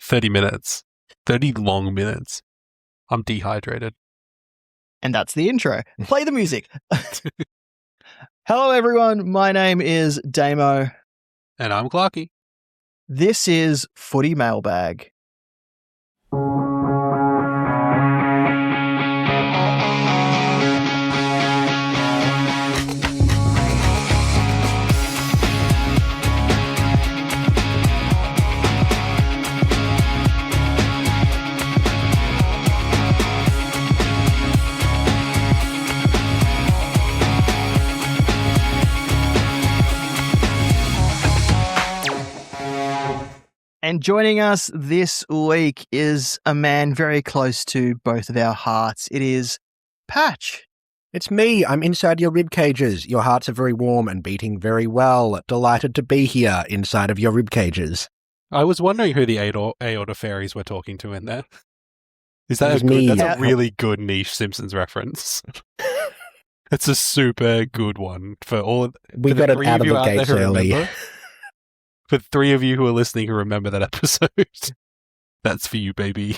30 minutes. 30 long minutes. I'm dehydrated. And that's the intro. Play the music. Hello, everyone. My name is Damo. And I'm Clarky. This is Footy Mailbag. And joining us this week is a man very close to both of our hearts. It is Patch. It's me. I'm inside your ribcages. Your hearts are very warm and beating very well. Delighted to be here inside of your ribcages. I was wondering who the aorta fairies were talking to in there. Is that a me. That's a really good niche Simpsons reference. It's a super good one for all. We got it out of the gates early. For three of you who are listening who remember that episode, that's for you, baby.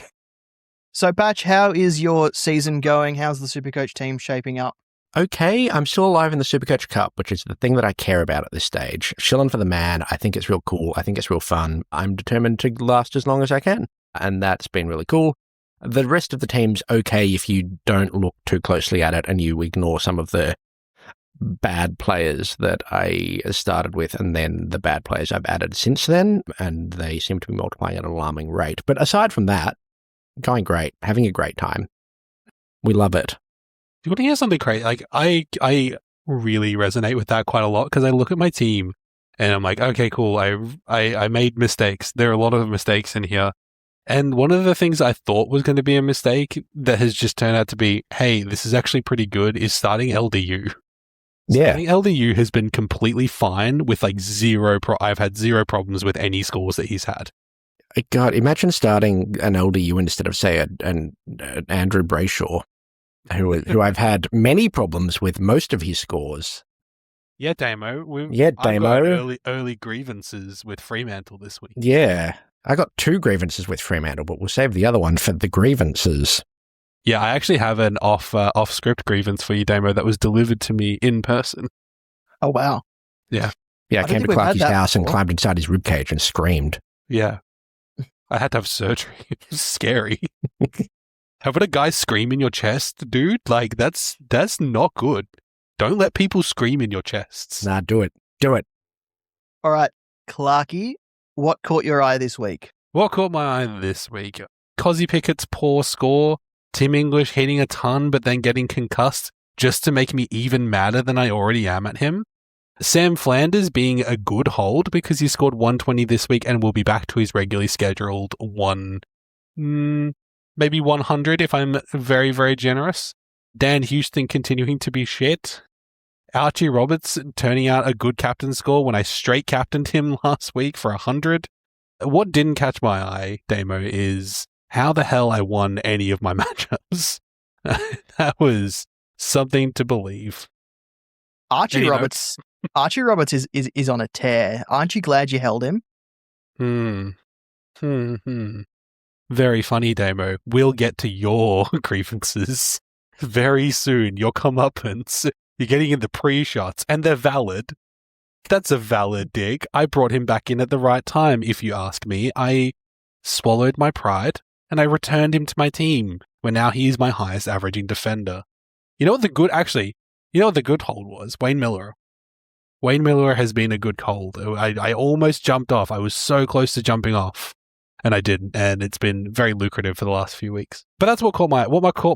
So, Patch, how is your season going? How's the Supercoach team shaping up? Okay, I'm still alive in the Supercoach Cup, which is the thing that I care about at this stage. Shilling for the man. I think it's real cool. I think it's real fun. I'm determined to last as long as I can, and that's been really cool. The rest of the team's okay if you don't look too closely at it and you ignore some of the bad players that I started with and then the bad players I've added since then, and they seem to be multiplying at an alarming rate. But aside from that, going great, having a great time. We love it. Do you want to hear something crazy? Like, I really resonate with that quite a lot because I look at my team and I'm like, okay, cool. I made mistakes. There are a lot of mistakes in here. And one of the things I thought was going to be a mistake that has just turned out to be, hey, this is actually pretty good, is starting LDU. Yeah. Starting LDU has been completely fine with like I've had zero problems with any scores that he's had. God, imagine starting an LDU instead of, say, an Andrew Brayshaw, who I've had many problems with most of his scores. Yeah, Damo. I've got early grievances with Fremantle this week. Yeah. I got 2 grievances with Fremantle, but we'll save the other one for the grievances. Yeah, I actually have an off-script grievance for you, Damo, that was delivered to me in person. Oh, wow. Yeah. Yeah, I came to Clarky's house and climbed inside his ribcage and screamed. Yeah. I had to have surgery. It was scary. Having a guy scream in your chest, dude, like, that's not good. Don't let people scream in your chests. Nah, do it. Do it. All right, Clarky, what caught your eye this week? What caught my eye this week? Cozzy Pickett's poor score. Tim English hitting a ton but then getting concussed just to make me even madder than I already am at him. Sam Flanders being a good hold because he scored 120 this week and will be back to his regularly scheduled maybe 100 if I'm very, very generous. Dan Houston continuing to be shit. Archie Roberts turning out a good captain score when I straight captained him last week for 100. What didn't catch my eye, Damo, is how the hell I won any of my matchups. That was something to believe. Archie Roberts is on a tear. Aren't you glad you held him? Very funny, Damo. We'll get to your grievances very soon. Your comeuppance. You're getting in the pre-shots, and they're valid. That's a valid dig. I brought him back in at the right time, if you ask me. I swallowed my pride, and I returned him to my team, where now he is my highest averaging defender. You know what the good hold was? Wayne Miller. Wayne Miller has been a good hold. I almost jumped off. I was so close to jumping off, and I didn't, and it's been very lucrative for the last few weeks. But that's what caught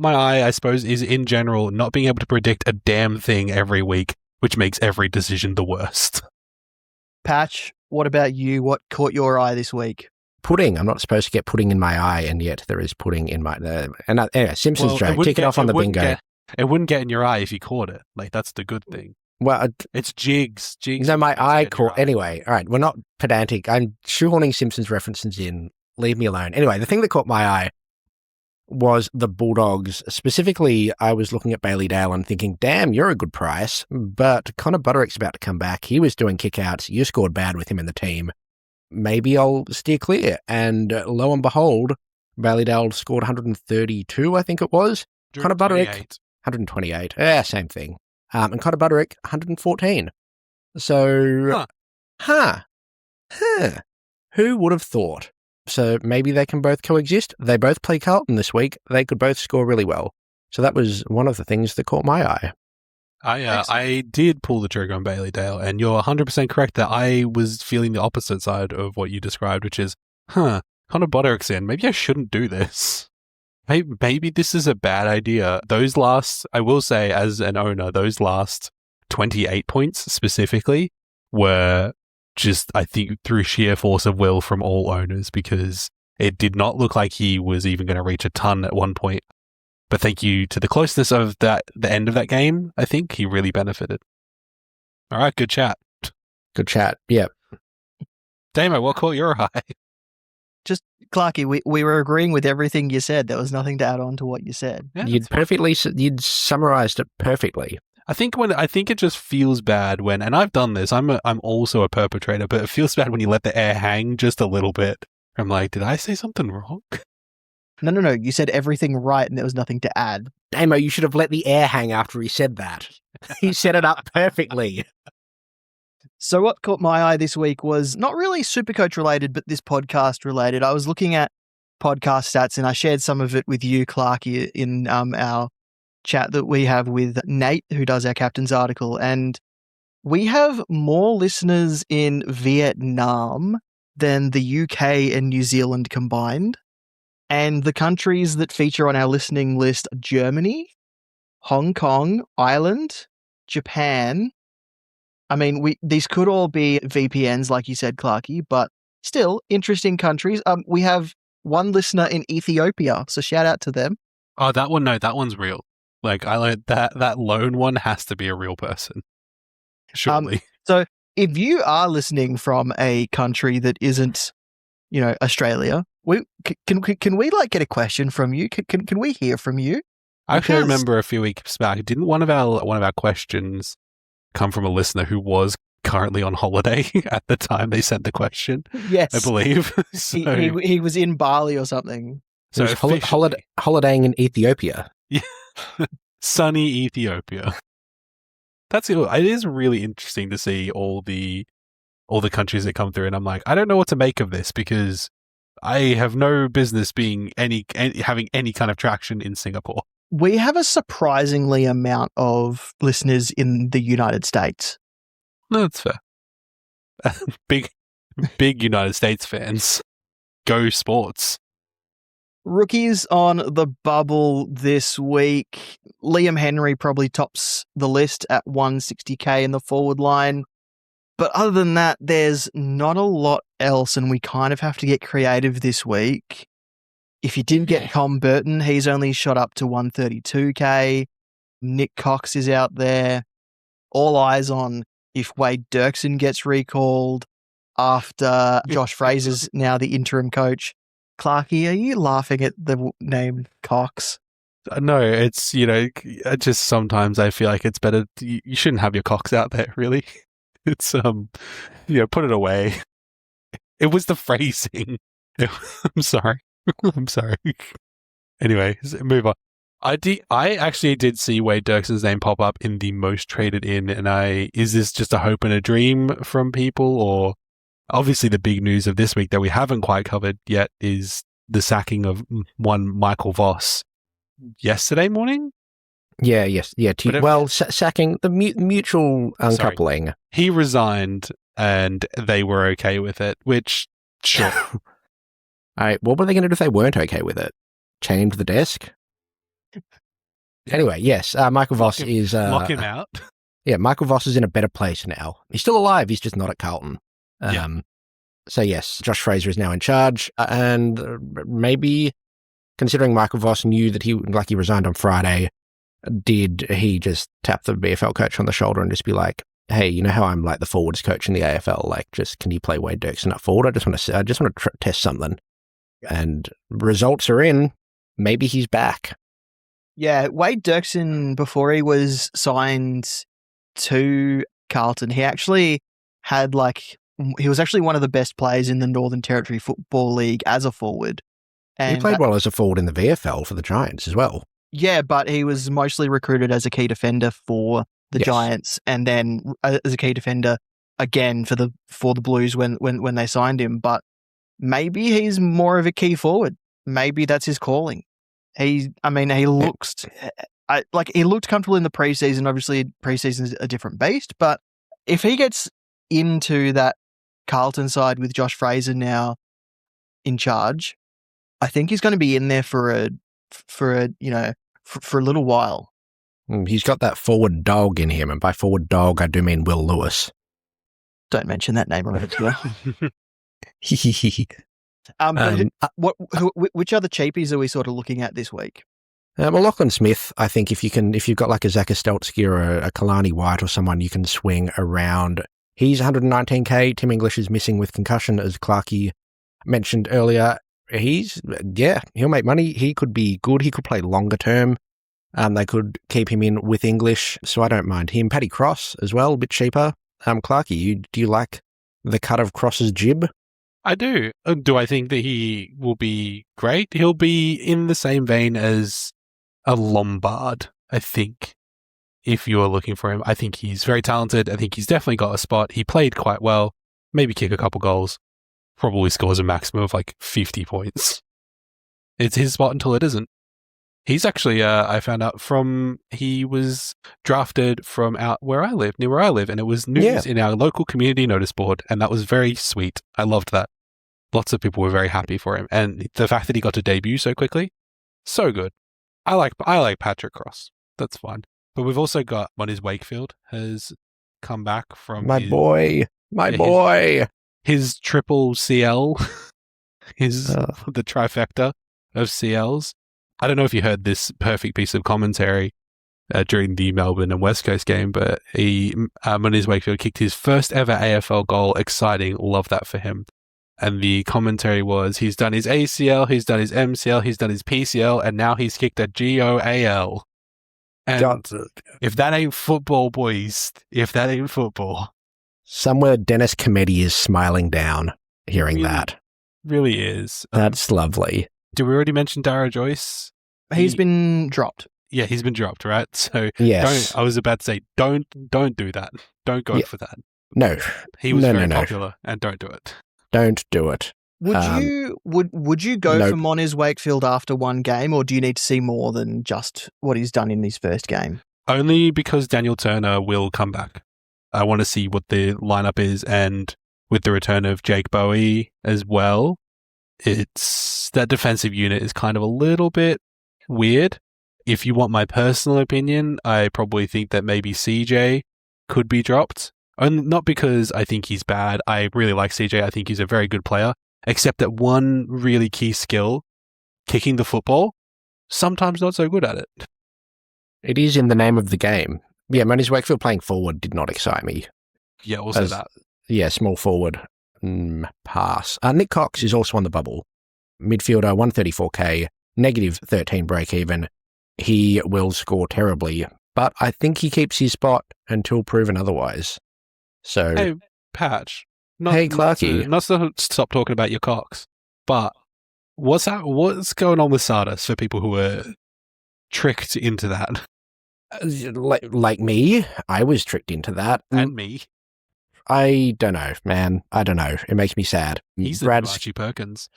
my eye, I suppose, is in general not being able to predict a damn thing every week, which makes every decision the worst. Patch, what about you? What caught your eye this week? Pudding. I'm not supposed to get pudding in my eye, and yet there is pudding in my... anyway, Simpsons joke. Kick it off on the bingo. It wouldn't get in your eye if you caught it. Like, that's the good thing. Well, it's jigs. No, my eye caught... Anyway, all right, we're not pedantic. I'm shoehorning Simpsons references in. Leave me alone. Anyway, the thing that caught my eye was the Bulldogs. Specifically, I was looking at Bailey Dale and thinking, damn, you're a good price. But Connor Butterick's about to come back. He was doing kickouts. You scored bad with him in the team. maybe I'll steer clear. And lo and behold, Ballyadale scored 132, I think it was. Connor Buderick, 128. Yeah, same thing. And Connor Buderick, 114. So, who would have thought? So maybe they can both coexist. They both play Carlton this week. They could both score really well. So that was one of the things that caught my eye. I did pull the trigger on Ballyadale, and you're 100% correct that I was feeling the opposite side of what you described, which is, Connor Buderick's in. Maybe I shouldn't do this. Maybe this is a bad idea. I will say, as an owner, those last 28 points specifically were just, I think, through sheer force of will from all owners, because it did not look like he was even going to reach a ton at one point. But thank you to the closeness of the end of that game, I think he really benefited. All right, good chat. Good chat, yeah. Damo, what caught your eye? Just, Clarky, we were agreeing with everything you said. There was nothing to add on to what you said. Yeah, you'd summarized it perfectly. I think it just feels bad when, and I've done this, I'm also a perpetrator, but it feels bad when you let the air hang just a little bit. I'm like, did I say something wrong? No. You said everything right and there was nothing to add. Damo, you should have let the air hang after he said that. He set it up perfectly. So what caught my eye this week was not really Supercoach related, but this podcast related. I was looking at podcast stats and I shared some of it with you, Clarky, in our chat that we have with Nate, who does our captain's article. And we have more listeners in Vietnam than the UK and New Zealand combined. And the countries that feature on our listening list are Germany, Hong Kong, Ireland, Japan. I mean, these could all be VPNs, like you said, Clarky, but still interesting countries. We have one listener in Ethiopia, so shout out to them. Oh, that one's real. Like, I learned that lone one has to be a real person. Surely. So if you are listening from a country that isn't, Australia, can we like get a question from you? Can we hear from you? I actually remember a few weeks back, didn't one of our questions come from a listener who was currently on holiday at the time they sent the question? Yes, I believe. So, he was in Bali or something. So holidaying in Ethiopia. Yeah. Sunny Ethiopia. It is really interesting to see all the countries that come through, and I'm like, I don't know what to make of this, because I have no business being having any kind of traction in Singapore. We have a surprisingly amount of listeners in the United States. No, that's fair. Big United States fans. Go sports. Rookies on the bubble this week. Liam Henry probably tops the list at 160k in the forward line. But other than that, there's not a lot else, and we kind of have to get creative this week. If you didn't get Tom Burton, he's only shot up to 132k. Nick Cox is out there. All eyes on if Wade Dirksen gets recalled after Josh Fraser's now the interim coach. Clarky, are you laughing at the name Cox? No, it's, just sometimes I feel like it's better. You shouldn't have your Cox out there, really. It's, put it away. It was the phrasing. I'm sorry. I'm sorry. Anyway, move on. I actually did see Wade Dirksen's name pop up in the most traded in, and is this just a hope and a dream from people, or obviously the big news of this week that we haven't quite covered yet is the sacking of one Michael Voss yesterday morning? Sacking, the mutual uncoupling. Sorry. He resigned and they were okay with it, which, sure. All right, what were they going to do if they weren't okay with it? Chain him to the desk? Anyway, yes, Michael Voss is... lock him out? Yeah, Michael Voss is in a better place now. He's still alive, he's just not at Carlton. So yes, Josh Fraser is now in charge, and maybe, considering Michael Voss knew that he resigned on Friday, did he just tap the BFL coach on the shoulder and just be like, hey, you know how I'm like the forwards coach in the AFL, like, just can you play Wade Dirksen up forward? I just want to test something. And results are in. Maybe he's back. Yeah, Wade Dirksen, before he was signed to Carlton, he actually had like he was actually one of the best players in the Northern Territory Football League as a forward. He And played well as a forward in the VFL for the Giants as well. yeah, but he was mostly recruited as a key defender for the Yes. Giants, and then as a key defender again for the Blues when they signed him. But maybe he's more of a key forward. Maybe that's his calling. He looked he looked comfortable in the preseason. Obviously, preseason is a different beast, but if he gets into that Carlton side with Josh Fraser now in charge, I think he's going to be in there for a little while. He's got that forward dog in him, and by forward dog, I do mean Will Lewis. Don't mention that name around here. Which other cheapies are we sort of looking at this week? Well, Lachlan Smith, I think if you've got like a Zach Steltsky or a Kalani White or someone you can swing around. He's 119k. Tim English is missing with concussion, as Clarkey mentioned earlier. He'll make money. He could be good. He could play longer term. They could keep him in with English, so I don't mind him. Paddy Cross as well, a bit cheaper. Clarkey, do you like the cut of Cross's jib? I do. Do I think that he will be great? He'll be in the same vein as a Lombard, I think, if you are looking for him. I think he's very talented. I think he's definitely got a spot. He played quite well, maybe kick a couple goals, probably scores a maximum of like 50 points. It's his spot until it isn't. He's actually, I found out he was drafted from out near where I live, and it was news in our local community notice board, and that was very sweet. I loved that. Lots of people were very happy for him, and the fact that he got to debut so quickly, so good. I like Patrick Cross. That's fine. But we've also got Moniz Wakefield has come back from my boy. His triple CL, the trifecta of CLs. I don't know if you heard this perfect piece of commentary during the Melbourne and West Coast game, but Moniz Wakefield kicked his first ever AFL goal. Exciting. Love that for him. And the commentary was, he's done his ACL, he's done his MCL, he's done his PCL, and now he's kicked a GOAL. And if that ain't football, boys, if that ain't football. Somewhere Dennis Cometti is smiling down hearing that. Really is. That's lovely. Did we already mention Dara Joyce? He's been dropped. Yeah, he's been dropped, right? So yes. I was about to say, don't do that. Don't go for that. No. He was very popular, and don't do it. Don't do it. Would you go for Moniz Wakefield after one game, or do you need to see more than just what he's done in his first game? Only because Daniel Turner will come back. I want to see what the lineup is, and with the return of Jake Bowie as well, it's that defensive unit is kind of a little bit weird. If you want my personal opinion, I probably think that maybe CJ could be dropped. Not because I think he's bad. I really like CJ. I think he's a very good player. Except that one really key skill, kicking the football, sometimes not so good at it. It is in the name of the game. Yeah, Moniz Wakefield playing forward did not excite me. Yeah, also that. Yeah, small forward. Pass. Nick Cox is also on the bubble. Midfielder, 134k, negative 13 break even. He will score terribly, but I think he keeps his spot until proven otherwise. So, hey, Patch. Hey, Clarkey. Not to stop talking about your Cox, but what's going on with Sardis for people who were tricked into that? Like me, I was tricked into that. And me. I don't know, man. I don't know. It makes me sad. He's the Archie Perkins.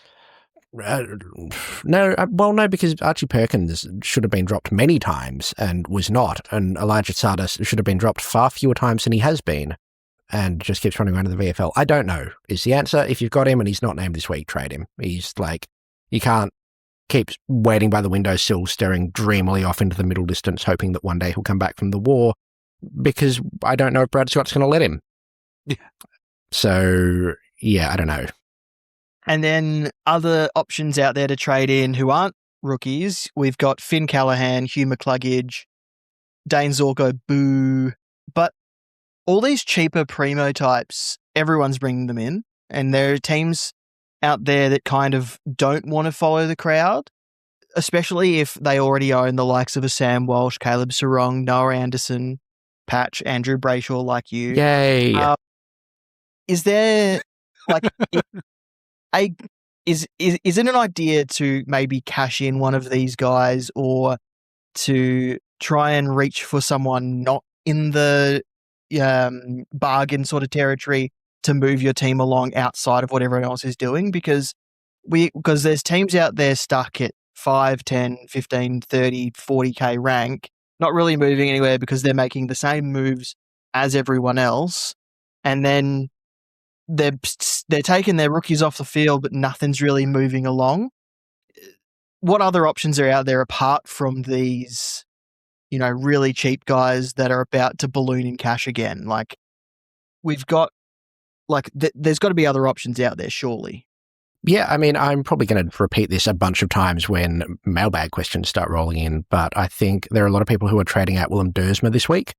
No, because Archie Perkins should have been dropped many times and was not, and Elijah Sardis should have been dropped far fewer times than he has been, and just keeps running around in the VFL. I don't know is the answer. If you've got him and he's not named this week, trade him. He's like, you can't keep waiting by the windowsill, staring dreamily off into the middle distance, hoping that one day he'll come back from the war, because I don't know if Brad Scott's going to let him. Yeah. So, yeah, I don't know. And then other options out there to trade in who aren't rookies, we've got Finn Callahan, Hugh McCluggage, Dane Zorko, boo. But all these cheaper primo types, everyone's bringing them in. And there are teams out there that kind of don't want to follow the crowd, especially if they already own the likes of a Sam Walsh, Caleb Sarong, Noah Anderson, Patch, Andrew Brayshaw like you. Yay. is there like a is it an idea to maybe cash in one of these guys, or to try and reach for someone not in the bargain sort of territory to move your team along outside of what everyone else is doing? Because there's teams out there stuck at 5, 10, 15, 30, 40k rank, not really moving anywhere because they're making the same moves as everyone else, and then they're taking their rookies off the field, but nothing's really moving along. What other options are out there apart from these, really cheap guys that are about to balloon in cash again? Like, we've got, there's got to be other options out there, surely. Yeah, I mean, I'm probably going to repeat this a bunch of times when mailbag questions start rolling in, but I think there are a lot of people who are trading out Willem Dersma this week.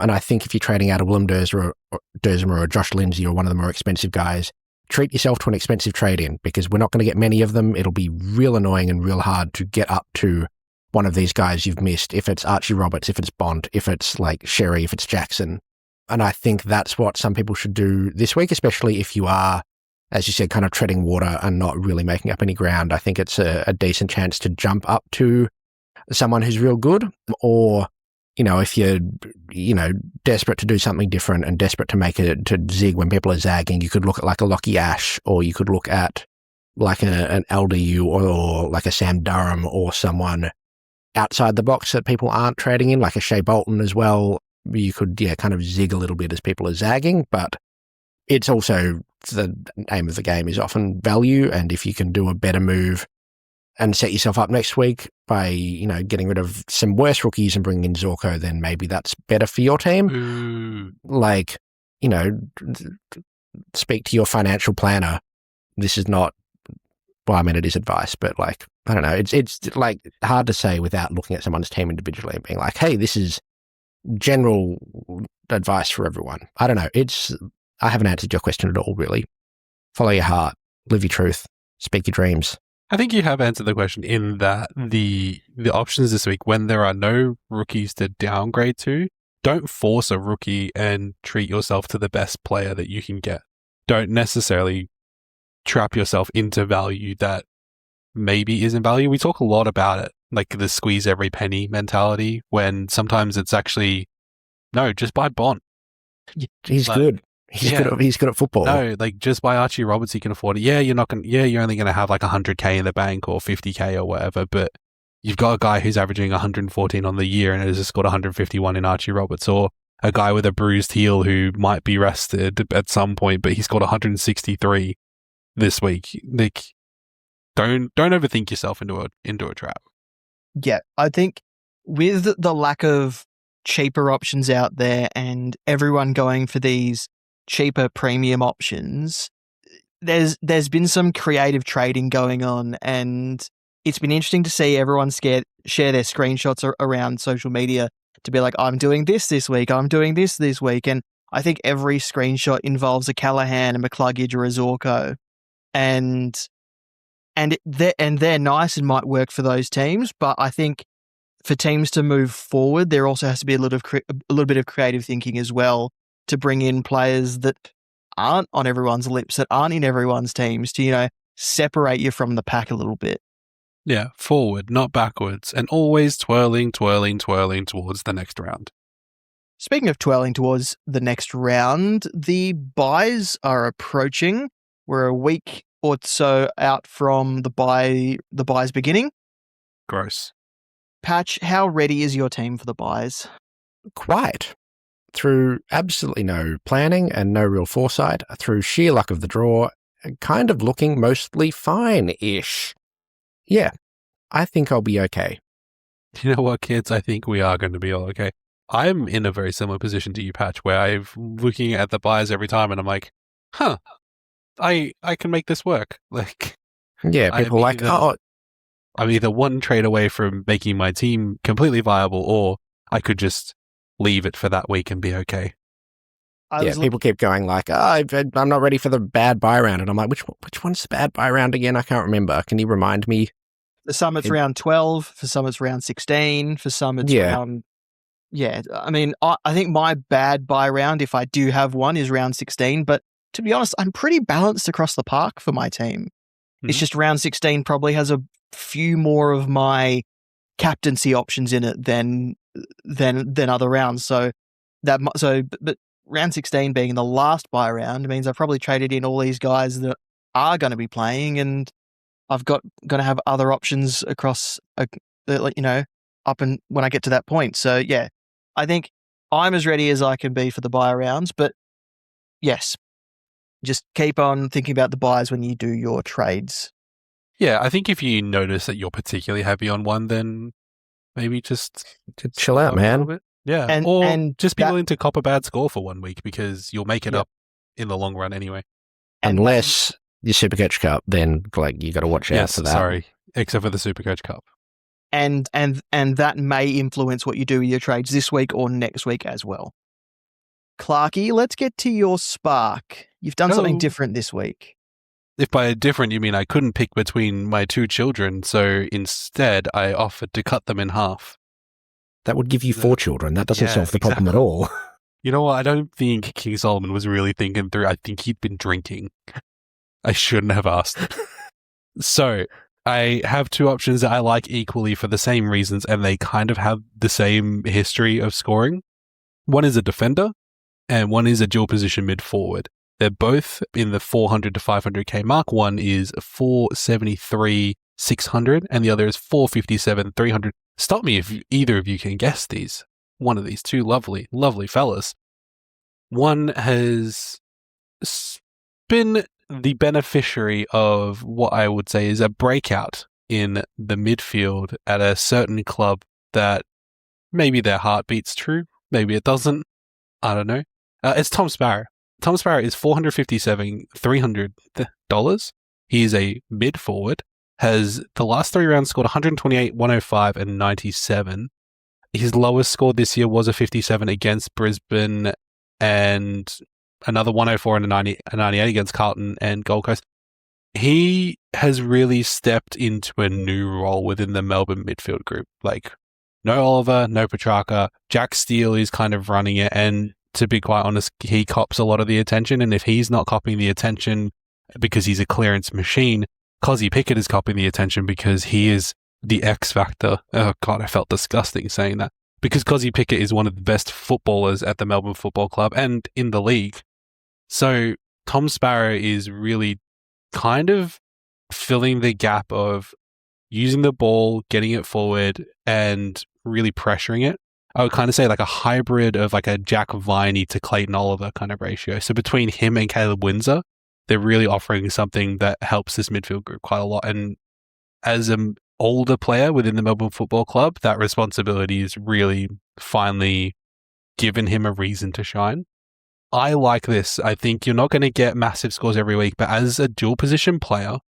And I think if you're trading out a Willem Dersma or a Josh Lindsay or one of the more expensive guys, treat yourself to an expensive trade-in, because we're not going to get many of them. It'll be real annoying and real hard to get up to one of these guys you've missed, if it's Archie Roberts, if it's Bond, if it's like Sherry, if it's Jackson. And I think that's what some people should do this week, especially if you are, as you said, kind of treading water and not really making up any ground. I think it's a decent chance to jump up to someone who's real good, or if you're, desperate to do something different and desperate to zig when people are zagging, you could look at like a Lockie Ash, or you could look at like an LDU or like a Sam Durham, or someone outside the box that people aren't trading in, like a Shea Bolton as well. You could, kind of zig a little bit as people are zagging, but it's also the aim of the game is often value. And if you can do a better move and set yourself up next week by, getting rid of some worse rookies and bringing in Zorko, then maybe that's better for your team. Like, speak to your financial planner. This is not, well, I mean, it is advice, but like, I don't know. It's like hard to say without looking at someone's team individually and being like, hey, this is general advice for everyone. I don't know. I haven't answered your question at all, really. Follow your heart, live your truth, speak your dreams. I think you have answered the question in that the options this week, when there are no rookies to downgrade to, don't force a rookie and treat yourself to the best player that you can get. Don't necessarily trap yourself into value that maybe isn't value. We talk a lot about it, like the squeeze every penny mentality, when sometimes it's actually, no, just buy Bond. He's good. He's good at football. No, like just buy Archie Roberts, he can afford it. Yeah, you're only going to have like 100k in the bank or 50k or whatever, but you've got a guy who's averaging 114 on the year and has just got 151 in Archie Roberts, or a guy with a bruised heel who might be rested at some point, but he's got 163 this week. Like, don't overthink yourself into a trap. Yeah, I think with the lack of cheaper options out there and everyone going for these cheaper premium options, there's been some creative trading going on, and it's been interesting to see everyone share their screenshots around social media to be like, I'm doing this week, I'm doing this week, and I think every screenshot involves a Callahan, a McCluggage, or a Zorko, and they're nice and might work for those teams, but I think for teams to move forward, there also has to be a little bit of creative thinking as well, to bring in players that aren't on everyone's lips, that aren't in everyone's teams, to, separate you from the pack a little bit. Yeah, forward, not backwards, and always twirling towards the next round. Speaking of twirling towards the next round, the buys are approaching. We're a week or so out from the buys beginning. Gross. Patch, how ready is your team for the buys? Quite. Through absolutely no planning and no real foresight, through sheer luck of the draw, kind of looking mostly fine-ish. Yeah, I think I'll be okay. You know what, kids? I think we are going to be all okay. I'm in a very similar position to you, Patch, where I'm looking at the buys every time and I'm like, I can make this work. Like, yeah, people I'm either one trade away from making my team completely viable, or I could just leave it for that week and be okay. People keep going like, I'm not ready for the bad buy round. And I'm like, which one's the bad buy round again? I can't remember. Can you remind me? For some, it's round 12. For some, it's round 16. For some, it's round... Yeah, I mean, I think my bad buy round, if I do have one, is round 16. But to be honest, I'm pretty balanced across the park for my team. It's Mhm. just round 16 probably has a few more of my captaincy options in it than other rounds. So but round 16 being the last buy round means I've probably traded in all these guys that are going to be playing, and I've going to have other options across, up and when I get to that point. So yeah, I think I'm as ready as I can be for the buy rounds. But yes, just keep on thinking about the buys when you do your trades. Yeah, I think if you notice that you're particularly heavy on one, then maybe just Chill stop out, up a little man. bit. Yeah, And just be that- willing to cop a bad score for 1 week because you'll make it Yeah. up in the long run anyway. And Unless your Supercoach Cup, then you got to watch out Yes, for that. sorry, except for the Supercoach Cup. and that may influence what you do with your trades this week or next week as well. Clarky, let's get to your spark. You've done something Oh. different this week. If by different you mean I couldn't pick between my 2 children, so instead I offered to cut them in half. That would give you 4 children. That doesn't Yeah, solve the problem at exactly. all. You know what? I don't think King Solomon was really thinking through. I think he'd been drinking. I shouldn't have asked. So, I have 2 options that I like equally for the same reasons, and they kind of have the same history of scoring. One is a defender, and one is a dual position mid forward. They're both in the 400 to 500k mark. One is 473, 600, and the other is 457, 300. Stop me if either of you can guess these. One of these 2 lovely, lovely fellas. One has been the beneficiary of what I would say is a breakout in the midfield at a certain club that maybe their heart beats true, maybe it doesn't. I don't know. It's Tom Sparrow. Tom Sparrow is $457, $300. He is a mid forward. Has the last 3 rounds scored 128, 105, and 97. His lowest score this year was a 57 against Brisbane and another 104 and a 98 against Carlton and Gold Coast. He has really stepped into a new role within the Melbourne midfield group. Like, no Oliver, no Petrarca. Jack Steele is kind of running it, and to be quite honest, he cops a lot of the attention, and if he's not copying the attention because he's a clearance machine, Cozzy Pickett is copying the attention because he is the X factor. Oh God, I felt disgusting saying that. Because Cozzy Pickett is one of the best footballers at the Melbourne Football Club and in the league. So Tom Sparrow is really kind of filling the gap of using the ball, getting it forward, and really pressuring it. I would kind of say like a hybrid of like a Jack Viney to Clayton Oliver kind of ratio. So between him and Caleb Windsor, they're really offering something that helps this midfield group quite a lot. And as an older player within the Melbourne Football Club, that responsibility is really finally given him a reason to shine. I like this. I think you're not going to get massive scores every week, but as a dual position player,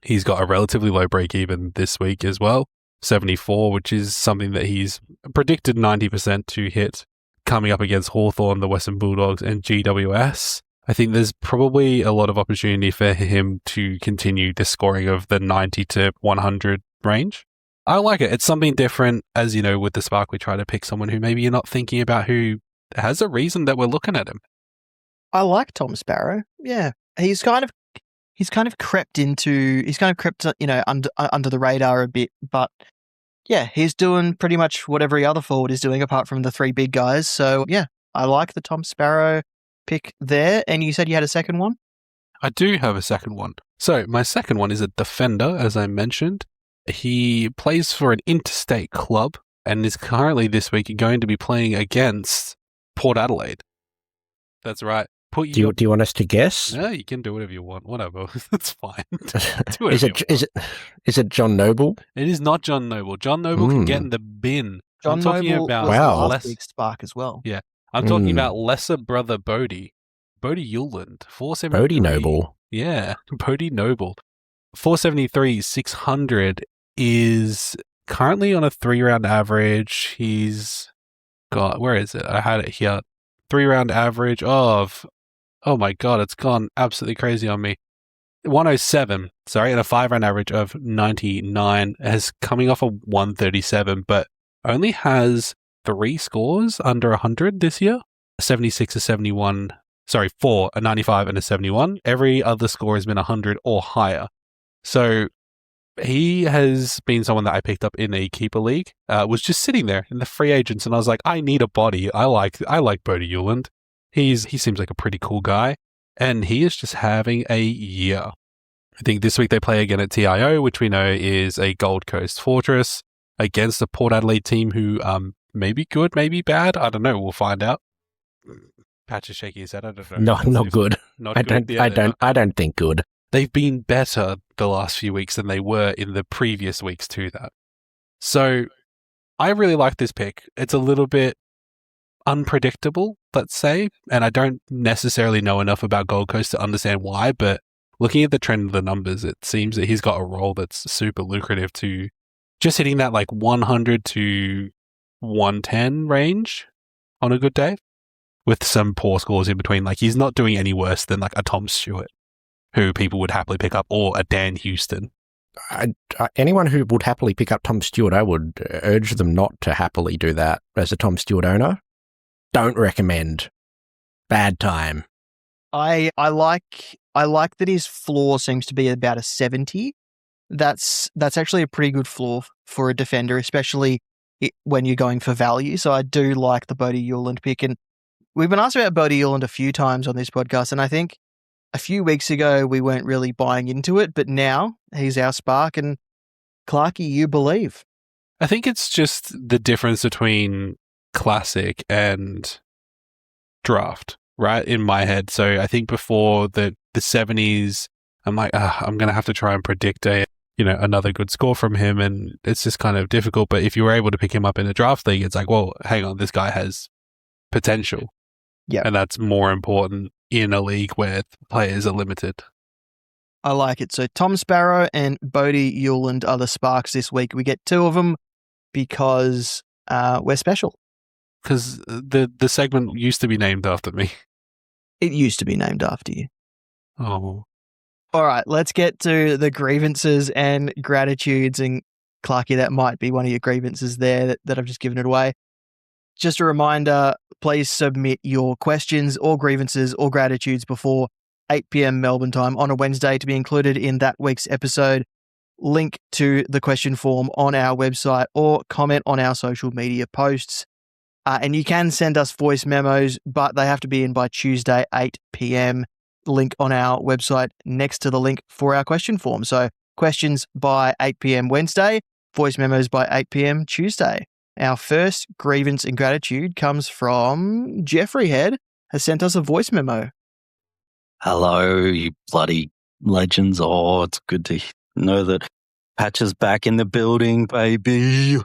he's got a relatively low break even this week as well. 74, which is something that he's predicted 90% to hit coming up against Hawthorn, the Western Bulldogs, and GWS. I think there's probably a lot of opportunity for him to continue the scoring of the 90 to 100 range. I like it. It's something different. As you know, with the Spark, we try to pick someone who maybe you're not thinking about, who has a reason that we're looking at him. I like Tom Sparrow. Yeah, he's kind of crept, under the radar a bit, but yeah, he's doing pretty much what every other forward is doing apart from the 3 big guys. So yeah, I like the Tom Sparrow pick there. And you said you had a second one? I do have a second one. So my second one is a defender, as I mentioned. He plays for an interstate club and is currently this week going to be playing against Port Adelaide. That's right. Do you want us to guess? Yeah, you can do whatever you want. Whatever. It's fine. Do Is it John Noble? It is not John Noble. John Noble can get in the bin. John I'm talking Noble about was last week's Spark as well. Yeah. I'm talking about lesser brother Bodie. Bodie Yuland. 473. Bodie Noble. Yeah. Bodie Noble. 473, 600 is currently on a 3-round average. He's got, where is it? I had it here. 3-round average of, oh my God, it's gone absolutely crazy on me. 107, sorry, and a 5-round average of 99, has coming off a 137, but only has 3 scores under 100 this year. 76 to 71 Sorry, 4, a 95 and a 71. Every other score has been 100 or higher. So he has been someone that I picked up in a keeper league. Was just sitting there in the free agents, and I was like, I need a body. I like Bodie Euland. He seems like a pretty cool guy, and he is just having a year. I think this week they play again at TIO, which we know is a Gold Coast fortress, against a Port Adelaide team who may be good, maybe bad. I don't know. We'll find out. Patch is shaking his head. I don't know. Not good. Not I good. I don't think good. They've been better the last few weeks than they were in the previous weeks to that. So I really like this pick. It's a little bit unpredictable, let's say, and I don't necessarily know enough about Gold Coast to understand why, but looking at the trend of the numbers, it seems that he's got a role that's super lucrative to just hitting that like 100 to 110 range on a good day with some poor scores in between. Like, he's not doing any worse than like a Tom Stewart, who people would happily pick up, or a Dan Houston. Anyone who would happily pick up Tom Stewart, I would urge them not to happily do that as a Tom Stewart owner. Don't recommend. Bad time. I like that his floor seems to be about a 70. That's actually a pretty good floor for a defender, especially when you're going for value. So I do like the Bodie Euland pick. And we've been asked about Bodie Euland a few times on this podcast, and I think a few weeks ago we weren't really buying into it, but now he's our spark. And Clarkie, you believe? I think it's just the difference between classic and draft, right, in my head. So I think before the 70s, I'm like, I'm going to have to try and predict another good score from him, and it's just kind of difficult. But if you were able to pick him up in a draft league, it's like, well, hang on, this guy has potential. Yeah. And that's more important in a league where players are limited. I like it. So Tom Sparrow and Bodie Euland are the sparks this week. We get two of them because we're special. Because the segment used to be named after me. It used to be named after you. Oh. All right, let's get to the grievances and gratitudes. And Clarkie, that might be one of your grievances there that I've just given it away. Just a reminder, please submit your questions or grievances or gratitudes before 8 p.m. Melbourne time on a Wednesday to be included in that week's episode. Link to the question form on our website or comment on our social media posts. And you can send us voice memos, but they have to be in by Tuesday, 8 p.m. Link on our website next to the link for our question form. So questions by 8 p.m. Wednesday, voice memos by 8 p.m. Tuesday. Our first grievance and gratitude comes from Jeffrey Head, has sent us a voice memo. Hello, you bloody legends. Oh, it's good to know that Patch is back in the building, baby.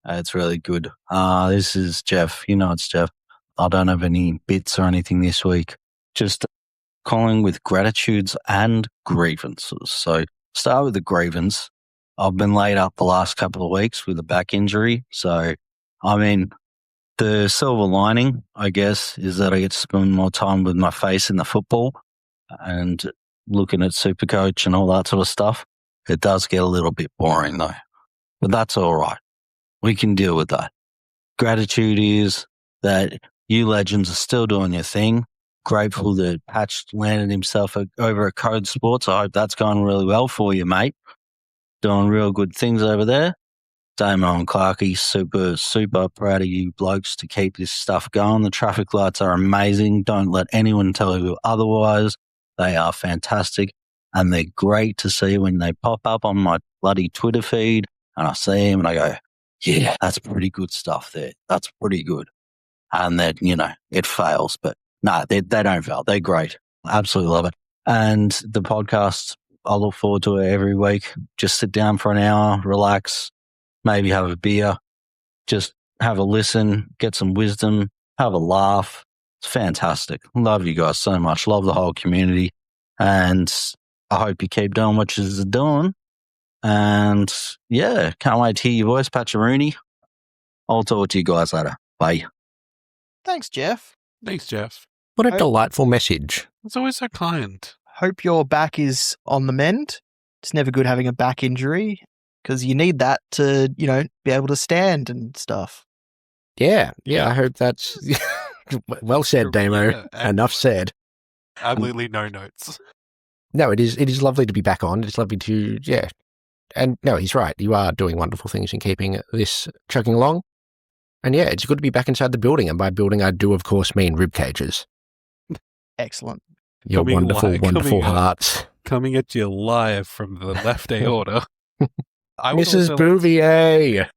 It's really good. This is Jeff. You know it's Jeff. I don't have any bits or anything this week. Just calling with gratitudes and grievances. So start with the grievance. I've been laid up the last couple of weeks with a back injury. So, I mean, the silver lining, I guess, is that I get to spend more time with my face in the football and looking at Supercoach and all that sort of stuff. It does get a little bit boring though, but that's all right. We can deal with that. Gratitude is that you legends are still doing your thing. Grateful that Patch landed himself over at Code Sports. I hope that's going really well for you, mate. Doing real good things over there. Damo and Clarkie, super proud of you blokes to keep this stuff going. The traffic lights are amazing. Don't let anyone tell you otherwise. They are fantastic. And they're great to see when they pop up on my bloody Twitter feed. And I see them and I go, yeah, that's pretty good stuff there. That's pretty good. And then, it fails. But no, they don't fail. They're great. Absolutely love it. And the podcast, I look forward to it every week. Just sit down for an hour, relax, maybe have a beer, just have a listen, get some wisdom, have a laugh. It's fantastic. Love you guys so much. Love the whole community. And I hope you keep doing what you're doing. And yeah, can't wait to hear your voice, Patcharooney. I'll talk to you guys later. Bye. Thanks, Jeff. Thanks, Jeff. What a delightful message. It's always so kind. Hope your back is on the mend. It's never good having a back injury because you need that to, be able to stand and stuff. Yeah, I hope that's Well said, Damo. Yeah, Enough said. Absolutely no notes. No, it is lovely to be back on. It's lovely to, yeah. And no, he's right. You are doing wonderful things in keeping this chugging along. And yeah, it's good to be back inside the building. And by building, I do, of course, mean Ribcages. Excellent. Your Coming wonderful, live- wonderful coming up. hearts. Coming at you live from the left aorta. I would Mrs. also Bouvier.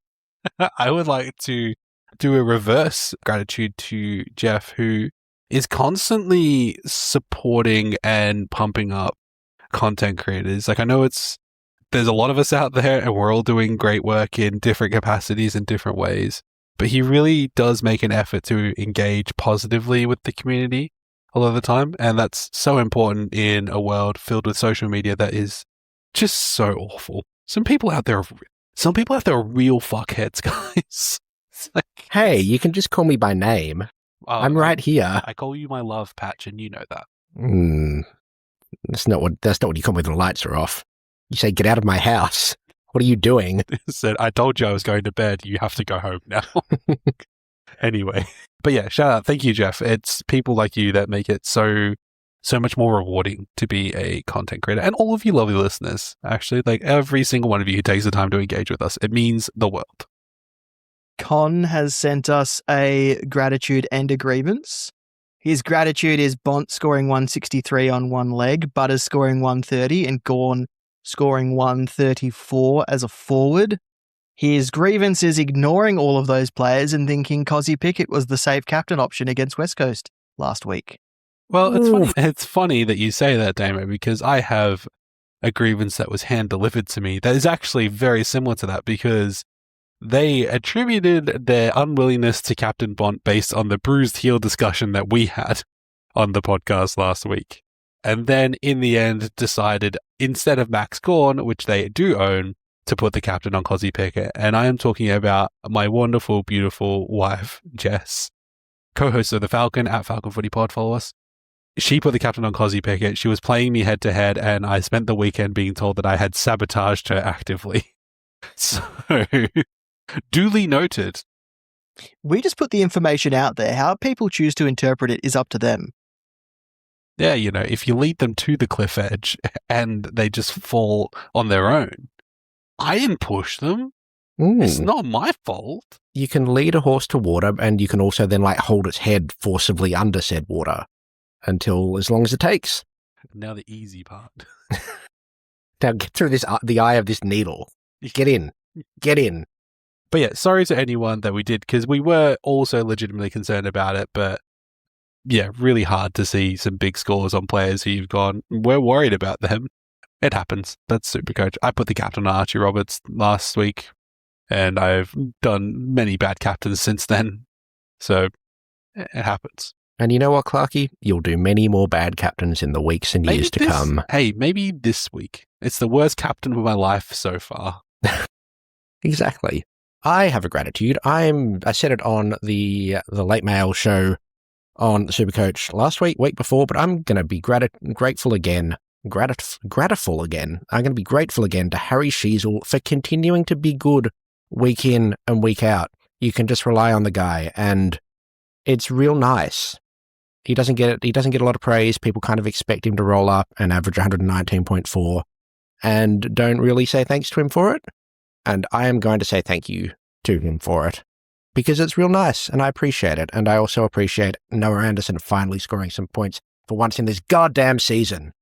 I would like to do a reverse gratitude to Jeff, who is constantly supporting and pumping up content creators. Like, I know there's a lot of us out there and we're all doing great work in different capacities in different ways, but he really does make an effort to engage positively with the community a lot of the time. And that's so important in a world filled with social media that is just so awful. Some people out there are real fuckheads, guys. It's like, Hey, you can just call me by name. I'm right here. I call you my love, Patch, and you know that. That's not what you call me when the lights are off. You say, get out of my house. What are you doing? Said, I told you I was going to bed. You have to go home now. Anyway. But yeah, shout out. Thank you, Jeff. It's people like you that make it so much more rewarding to be a content creator. And all of you lovely listeners, actually, like every single one of you who takes the time to engage with us. It means the world. Con has sent us a gratitude and a grievance. His gratitude is Bont scoring 163 on one leg, Butters scoring 130, and Gorn scoring 134 as a forward. His grievance is ignoring all of those players and thinking Cozzy Pickett was the safe captain option against West Coast last week. Well, it's funny that you say that, Damo, because I have a grievance that was hand-delivered to me that is actually very similar to that, because they attributed their unwillingness to Captain Bont based on the bruised heel discussion that we had on the podcast last week. And then in the end decided, instead of Max Gorn, which they do own, to put the captain on Cozzy Pickett. And I am talking about my wonderful, beautiful wife, Jess, co-host of the Falcon, at Falcon Footy Pod, follow us. She put the captain on Cozzy Pickett. She was playing me head to head, and I spent the weekend being told that I had sabotaged her actively. So, duly noted. We just put the information out there. How people choose to interpret it is up to them. Yeah, you know, if you lead them to the cliff edge and they just fall on their own, I didn't push them. It's not my fault. You can lead a horse to water, and you can also then hold its head forcibly under said water until as long as it takes. Now the easy part. Now get through the eye of this needle. Get in. Get in. But yeah, sorry to anyone that we did, because we were also legitimately concerned about it, but yeah, really hard to see some big scores on players who you've gone, we're worried about them. It happens. That's Supercoach. I put the captain on Archie Roberts last week, and I've done many bad captains since then. So it happens. And you know what, Clarky? You'll do many more bad captains in the weeks and years to come. Hey, maybe this week. It's the worst captain of my life so far. Exactly. I have a gratitude. I said it on the Late Mail show on the Supercoach last week before, but I'm going to be grateful again. Grateful again. I'm going to be grateful again to Harry Sheasel for continuing to be good week in and week out. You can just rely on the guy, and it's real nice. He doesn't get a lot of praise. People kind of expect him to roll up and average 119.4 and don't really say thanks to him for it. And I am going to say thank you to him for it, because it's real nice and I appreciate it. And I also appreciate Noah Anderson finally scoring some points for once in this goddamn season.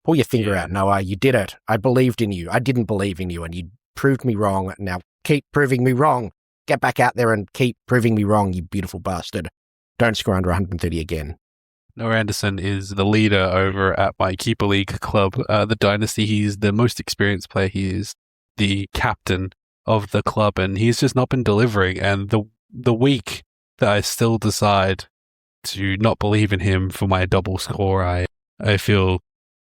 Pull your finger out, Noah. You did it. I believed in you. I didn't believe in you, and you proved me wrong. Now keep proving me wrong. Get back out there and keep proving me wrong, you beautiful bastard. Don't score under 130 again. Noah Anderson is the leader over at my Keeper League club, the Dynasty. He's the most experienced player. He is the captain of the club, and he's just not been delivering. And the week that I still decide to not believe in him for my double score, I feel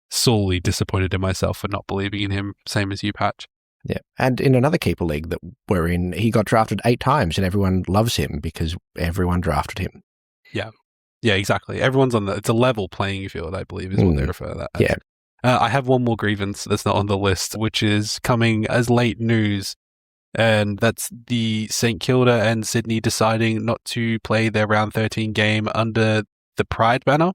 sorely disappointed in myself for not believing in him, same as you, Patch. Yeah, and in another Keeper League that we're in, he got drafted 8 times, and everyone loves him because everyone drafted him. Yeah, exactly. Everyone's on it's a level playing field, I believe, is what they refer to that as. Yeah. I have one more grievance that's not on the list, which is coming as late news And that's the St Kilda and Sydney deciding not to play their round 13 game under the Pride banner.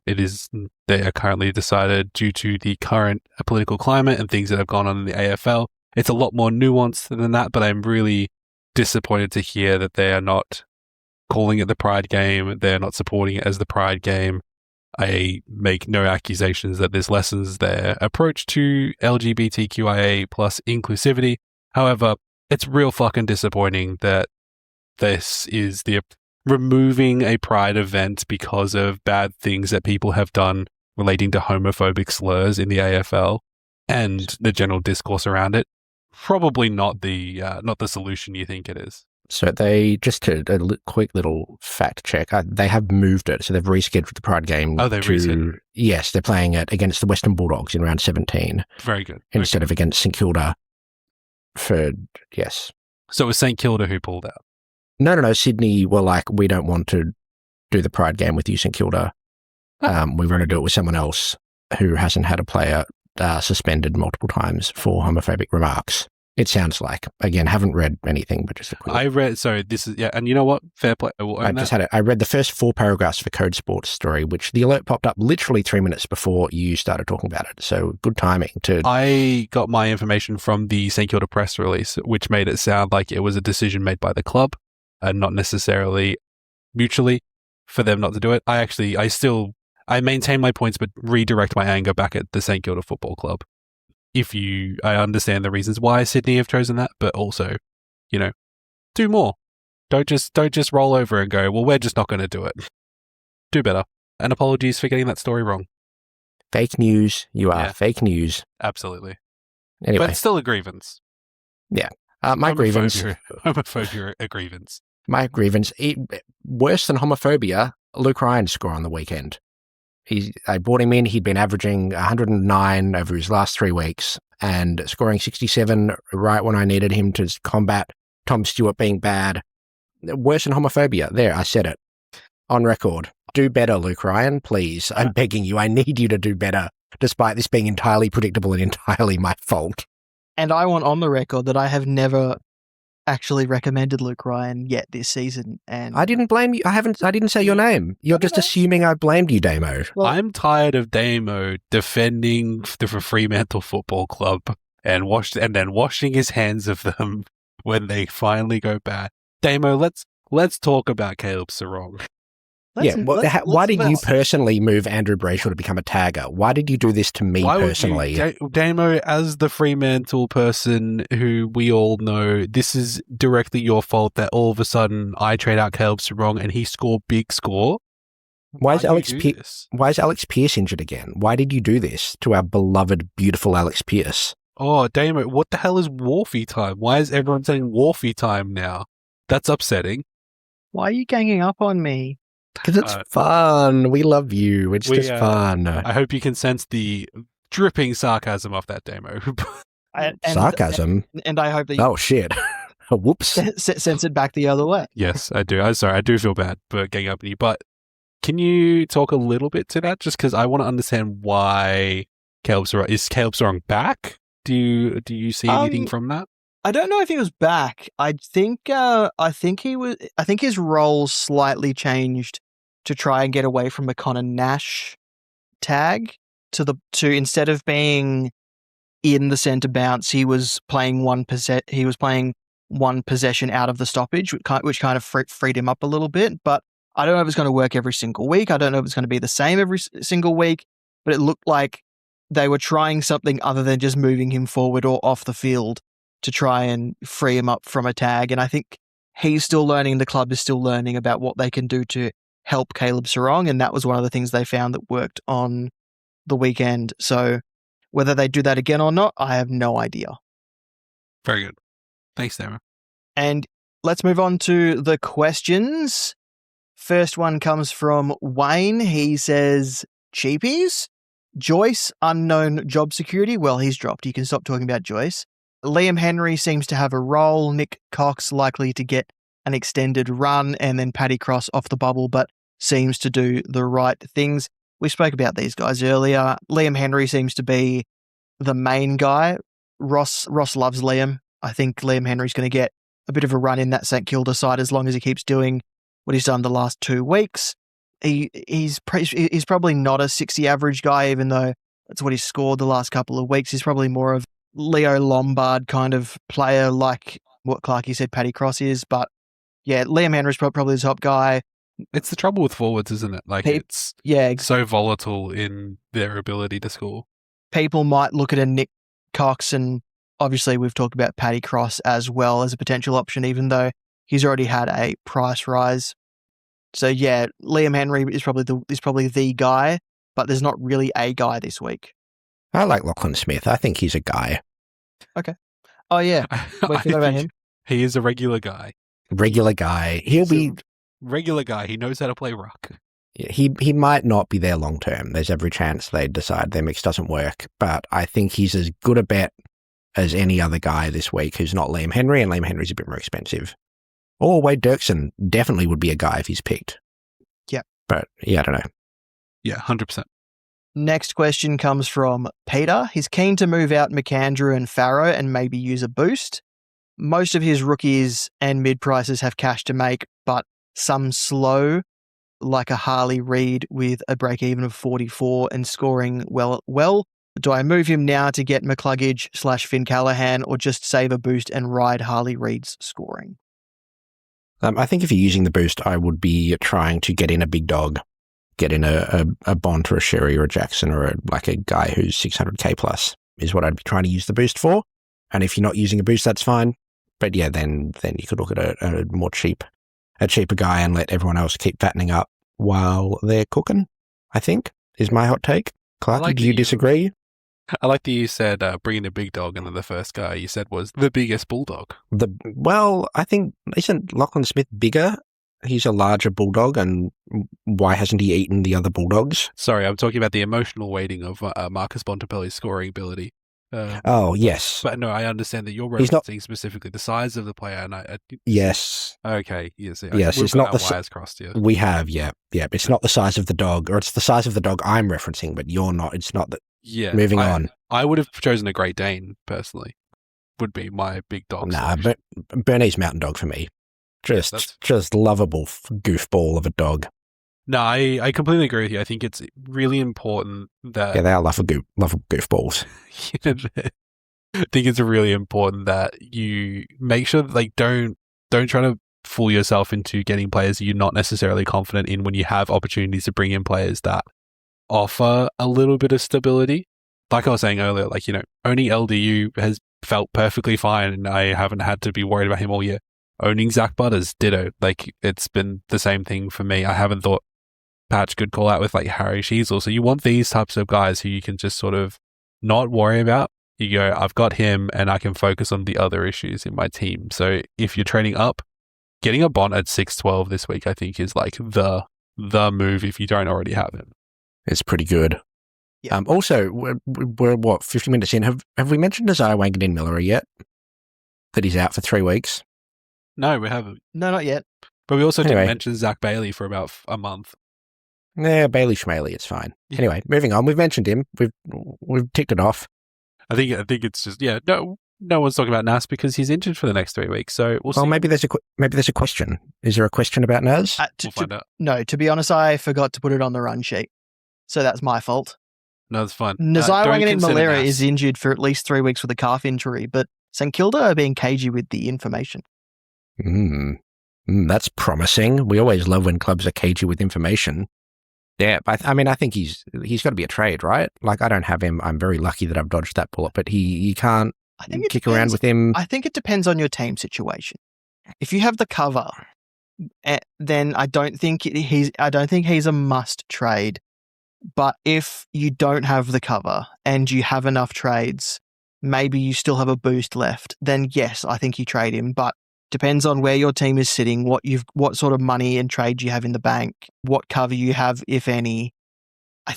They are currently decided due to the current political climate and things that have gone on in the AFL. It's a lot more nuanced than that, but I'm really disappointed to hear that they are not calling it the Pride game. They're not supporting it as the Pride game. I make no accusations that this lessens their approach to LGBTQIA plus inclusivity. However, it's real fucking disappointing that this is the removing a Pride event because of bad things that people have done relating to homophobic slurs in the AFL and the general discourse around it. Probably not the solution you think it is. So they, just to quick little fact check, they have moved it. So they've rescheduled the Pride game. Oh, they've rescheduled. Yes, they're playing it against the Western Bulldogs in round 17. Very good. Instead of against St Kilda yes. So it was St Kilda who pulled out. No. Sydney were like, we don't want to do the Pride game with you, St Kilda. We want to do it with someone else who hasn't had a player suspended multiple times for homophobic remarks. It sounds like. Again, haven't read anything, but just a quick. I read, so this is, and you know what? Fair play. I read the first 4 paragraphs for Code Sports story, which the alert popped up literally 3 minutes before you started talking about it. So good timing to. I got my information from the St Kilda press release, which made it sound like it was a decision made by the club and not necessarily mutually for them not to do it. I maintain my points, but redirect my anger back at the St Kilda Football Club. I understand the reasons why Sydney have chosen that, but also, do more. Don't just roll over and go, well, we're just not going to do it. Do better. And apologies for getting that story wrong. Fake news. You are fake news. Absolutely. Anyway. But it's still a grievance. Yeah. My grievance. Homophobia, a grievance. My grievance. Worse than homophobia, Luke Ryan's score on the weekend. I brought him in. He'd been averaging 109 over his last 3 weeks and scoring 67 right when I needed him to combat Tom Stewart being bad. Worse than homophobia. There, I said it. On record. Do better, Luke Ryan, please. I'm begging you. I need you to do better, despite this being entirely predictable and entirely my fault. And I want on the record that I have never actually recommended Luke Ryan yet this season, and I didn't blame you. I didn't say your name. You're just assuming I blamed you, Damo. Well, I'm tired of Damo defending the Fremantle Football Club and then washing his hands of them when they finally go bad. Damo, let's talk about Caleb Sarong. Why did you personally move Andrew Brayshaw to become a tagger? Why did you do this to me personally? Damo, as the Fremantle person who we all know, this is directly your fault that all of a sudden I trade out Caleb Sarong and he scored big score. Why is Alex Pearce injured again? Why did you do this to our beloved, beautiful Alex Pearce? Oh, Damo, what the hell is Wharfie time? Why is everyone saying Wharfie time now? That's upsetting. Why are you ganging up on me? Because it's fun. We love you. It's just fun. I hope you can sense the dripping sarcasm off that Damo. Sarcasm? And I hope that you oh, shit. Whoops. sense it back the other way. Yes, I do. I'm sorry. I do feel bad for getting up on you. But can you talk a little bit to that? Just because I want to understand why Caleb Sarong... Is Caleb Sarong back? Do you see anything from that? I don't know if he was back. I think his role slightly changed to try and get away from the Connor Nash tag to instead of being in the centre bounce, he was playing one possession out of the stoppage, which kind of freed him up a little bit. But I don't know if it's going to work every single week. I don't know if it's going to be the same every single week. But it looked like they were trying something other than just moving him forward or off the field to try and free him up from a tag. And I think he's still learning, the club is still learning about what they can do to help Caleb Sarong. And that was one of the things they found that worked on the weekend. So whether they do that again or not, I have no idea. Very good. Thanks, Damo. And let's move on to the questions. First one comes from Wayne. He says, cheapies? Joyce, unknown job security. Well, he's dropped. You can stop talking about Joyce. Liam Henry seems to have a role. Nick Cox likely to get an extended run, and then Paddy Cross off the bubble, but seems to do the right things. We spoke about these guys earlier. Liam Henry seems to be the main guy. Ross loves Liam. I think Liam Henry's going to get a bit of a run in that St Kilda side as long as he keeps doing what he's done the last 2 weeks. He's probably not a 60 average guy, even though that's what he's scored the last couple of weeks. He's probably more of Leo Lombard kind of player, like what Clarkey said Paddy Cross is. But yeah, Liam Henry's probably the top guy. It's the trouble with forwards, isn't it? Like, it's so volatile in their ability to score. People might look at a Nick Cox, and obviously we've talked about Paddy Cross as well as a potential option, even though he's already had a price rise. So yeah, Liam Henry is probably the guy, but there's not really a guy this week. I like Lachlan Smith. I think he's a guy. Okay. Oh yeah, we forgot about him. He is a regular guy. Regular guy. He'll be regular guy. He knows how to play ruck. He might not be there long term. There's every chance they decide their mix doesn't work, but I think he's as good a bet as any other guy this week who's not Liam Henry, and Liam Henry's a bit more expensive. Or Wade Dirksen definitely would be a guy if he's picked. Yeah. But yeah, I don't know. Yeah, 100%. Next question comes from Peter. He's keen to move out McAndrew and Farrow and maybe use a boost. Most of his rookies and mid prices have cash to make, but some slow, like a Harley Reid with a break even of 44 and scoring well. Do I move him now to get McCluggage/Finn Callahan, or just save a boost and ride Harley Reid's scoring? I think if you're using the boost, I would be trying to get in a big dog, get in a Bont or a Sherry or a Jackson or a guy who's 600k plus is what I'd be trying to use the boost for. And if you're not using a boost, that's fine. But yeah, then you could look at a cheaper guy and let everyone else keep fattening up while they're cooking, I think, is my hot take. Clarky, do you disagree? I like that you said bringing a big dog, and then the first guy you said was the biggest bulldog. Well, I think, isn't Lachlan Smith bigger? He's a larger bulldog, and why hasn't he eaten the other bulldogs? Sorry, I'm talking about the emotional weighting of Marcus Bontempelli's scoring ability. Oh, yes. But no, I understand that you're referencing specifically the size of the player. And yes. Okay. Yes. Yes, it's not the wires crossed here. We have, yeah. It's not the size of the dog, or it's the size of the dog I'm referencing, but you're not. It's not that. Yeah. Moving on. I would have chosen a Great Dane, personally. Would be my big dog. Nah, but Bernese Mountain Dog for me. Just lovable goofball of a dog. No, I completely agree with you. I think it's really important that... Yeah, they are lovable goofballs. I think it's really important that you make sure that, don't try to fool yourself into getting players you're not necessarily confident in when you have opportunities to bring in players that offer a little bit of stability. Like I was saying earlier, owning LDU has felt perfectly fine, and I haven't had to be worried about him all year. Owning Zach Butters, ditto. It's been the same thing for me. I haven't thought Patch could call out with Harry Sheasel. So you want these types of guys who you can just sort of not worry about. You go, I've got him and I can focus on the other issues in my team. So if you're trading up, getting a Bont at 612 this week, I think is the move if you don't already have him. It's pretty good. Yeah. Also, we're what, 50 minutes in? Have we mentioned Isaiah Wangan-Miller yet? That he's out for 3 weeks? No, we haven't. No, not yet. But we also didn't mention Zach Bailey for about a month. Yeah, Bailey Schmaley, it's fine. Yeah. Anyway, moving on. We've mentioned him. We've ticked it off. I think it's just no one's talking about Nas because he's injured for the next 3 weeks. So we'll see. Oh, maybe there's a question. Is there a question about Nas? We'll find out. No, to be honest, I forgot to put it on the run sheet, so that's my fault. No, it's fine. Isaiah Wangan-Miller is injured for at least 3 weeks with a calf injury, but St Kilda are being cagey with the information. That's promising. We always love when clubs are cagey with information. Yeah, I think he's got to be a trade, right? I don't have him. I'm very lucky that I've dodged that bullet, but you can't kick around with him. I think it depends on your team situation. If you have the cover, then I don't think he's a must trade. But if you don't have the cover and you have enough trades, maybe you still have a boost left, then yes, I think you trade him. But depends on where your team is sitting, what sort of money and trade you have in the bank, what cover you have, if any. I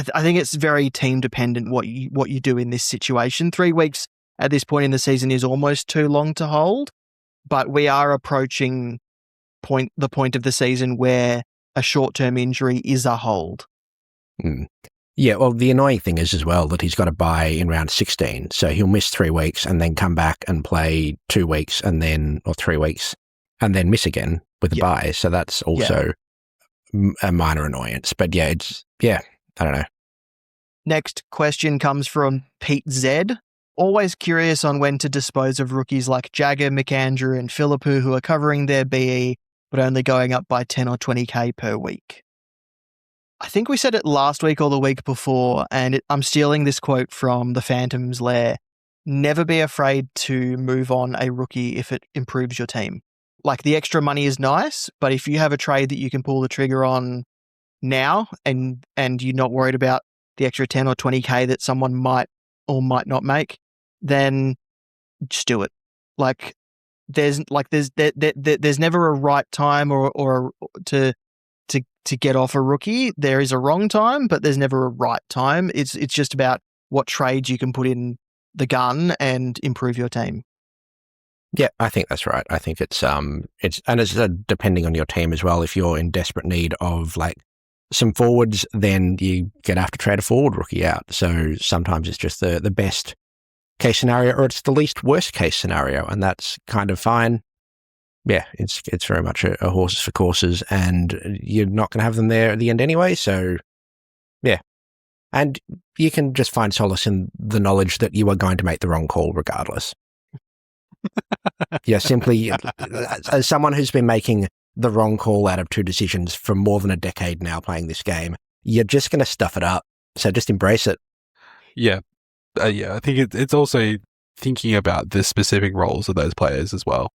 think it's very team dependent what you do in this situation. 3 weeks at this point in the season is almost too long to hold, but we are approaching the point of the season where a short-term injury is a hold. Yeah, well, the annoying thing is as well that he's got to buy in round 16. So he'll miss 3 weeks and then come back and play 2 weeks or 3 weeks and then miss again with a bye. So that's also a minor annoyance. But I don't know. Next question comes from Pete Z. Always curious on when to dispose of rookies like Jagger, McAndrew, and Philippou who are covering their BE but only going up by 10 or 20k per week. I think we said it last week or the week before, and I'm stealing this quote from the Phantom's Lair. Never be afraid to move on a rookie if it improves your team. Like, the extra money is nice, but if you have a trade that you can pull the trigger on now and you're not worried about the extra 10 or 20k that someone might or might not make, then just do it. Like, there's never a right time or to get off a rookie. There is a wrong time, but there's never a right time. It's just about what trades you can put in the gun and improve your team. Yeah, I think that's right. I think it's depending on your team as well. If you're in desperate need of like some forwards, then you're going to have to trade a forward rookie out. So sometimes it's just the best case scenario, or it's the least worst case scenario, and that's kind of fine. Yeah, it's very much a horses for courses, and you're not going to have them there at the end anyway. So, yeah. And you can just find solace in the knowledge that you are going to make the wrong call regardless. Yeah, simply, as someone who's been making the wrong call out of 2 decisions for more than a decade now playing this game, you're just going to stuff it up. So just embrace it. Yeah. I think it's also thinking about the specific roles of those players as well.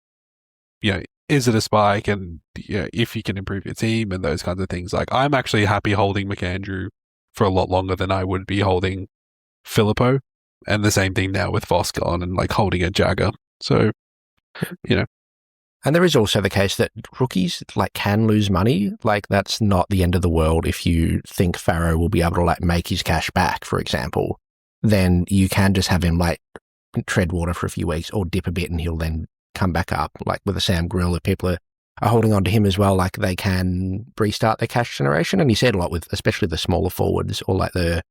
Is it a spike, and if you can improve your team and those kinds of things. Like, I'm actually happy holding McAndrew for a lot longer than I would be holding Philippou, and the same thing now with Vosk on and like holding a Jagger. So, And there is also the case that rookies like can lose money. Like, that's not the end of the world. If you think Farrow will be able to like make his cash back, for example, then you can just have him like tread water for a few weeks or dip a bit, and he'll then come back up. Like with a Sam Grill, if people are holding on to him as well, like they can restart their cash generation. And he said a lot with especially the smaller forwards, or like the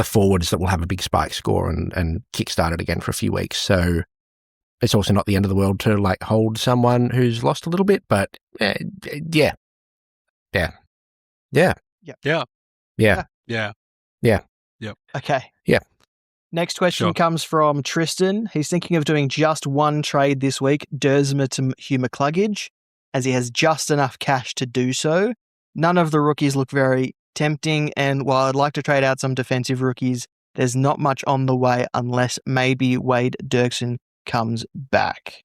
forwards that will have a big spike score and kickstart it again for a few weeks. So it's also not the end of the world to like hold someone who's lost a little bit, but yeah. Okay. Yeah. Next question Sure. comes from Tristan. He's thinking of doing just one trade this week, Dersma to Hugh McCluggage, as he has just enough cash to do so. None of the rookies look very tempting, and while I'd like to trade out some defensive rookies, there's not much on the way unless maybe Wade Dirksen comes back.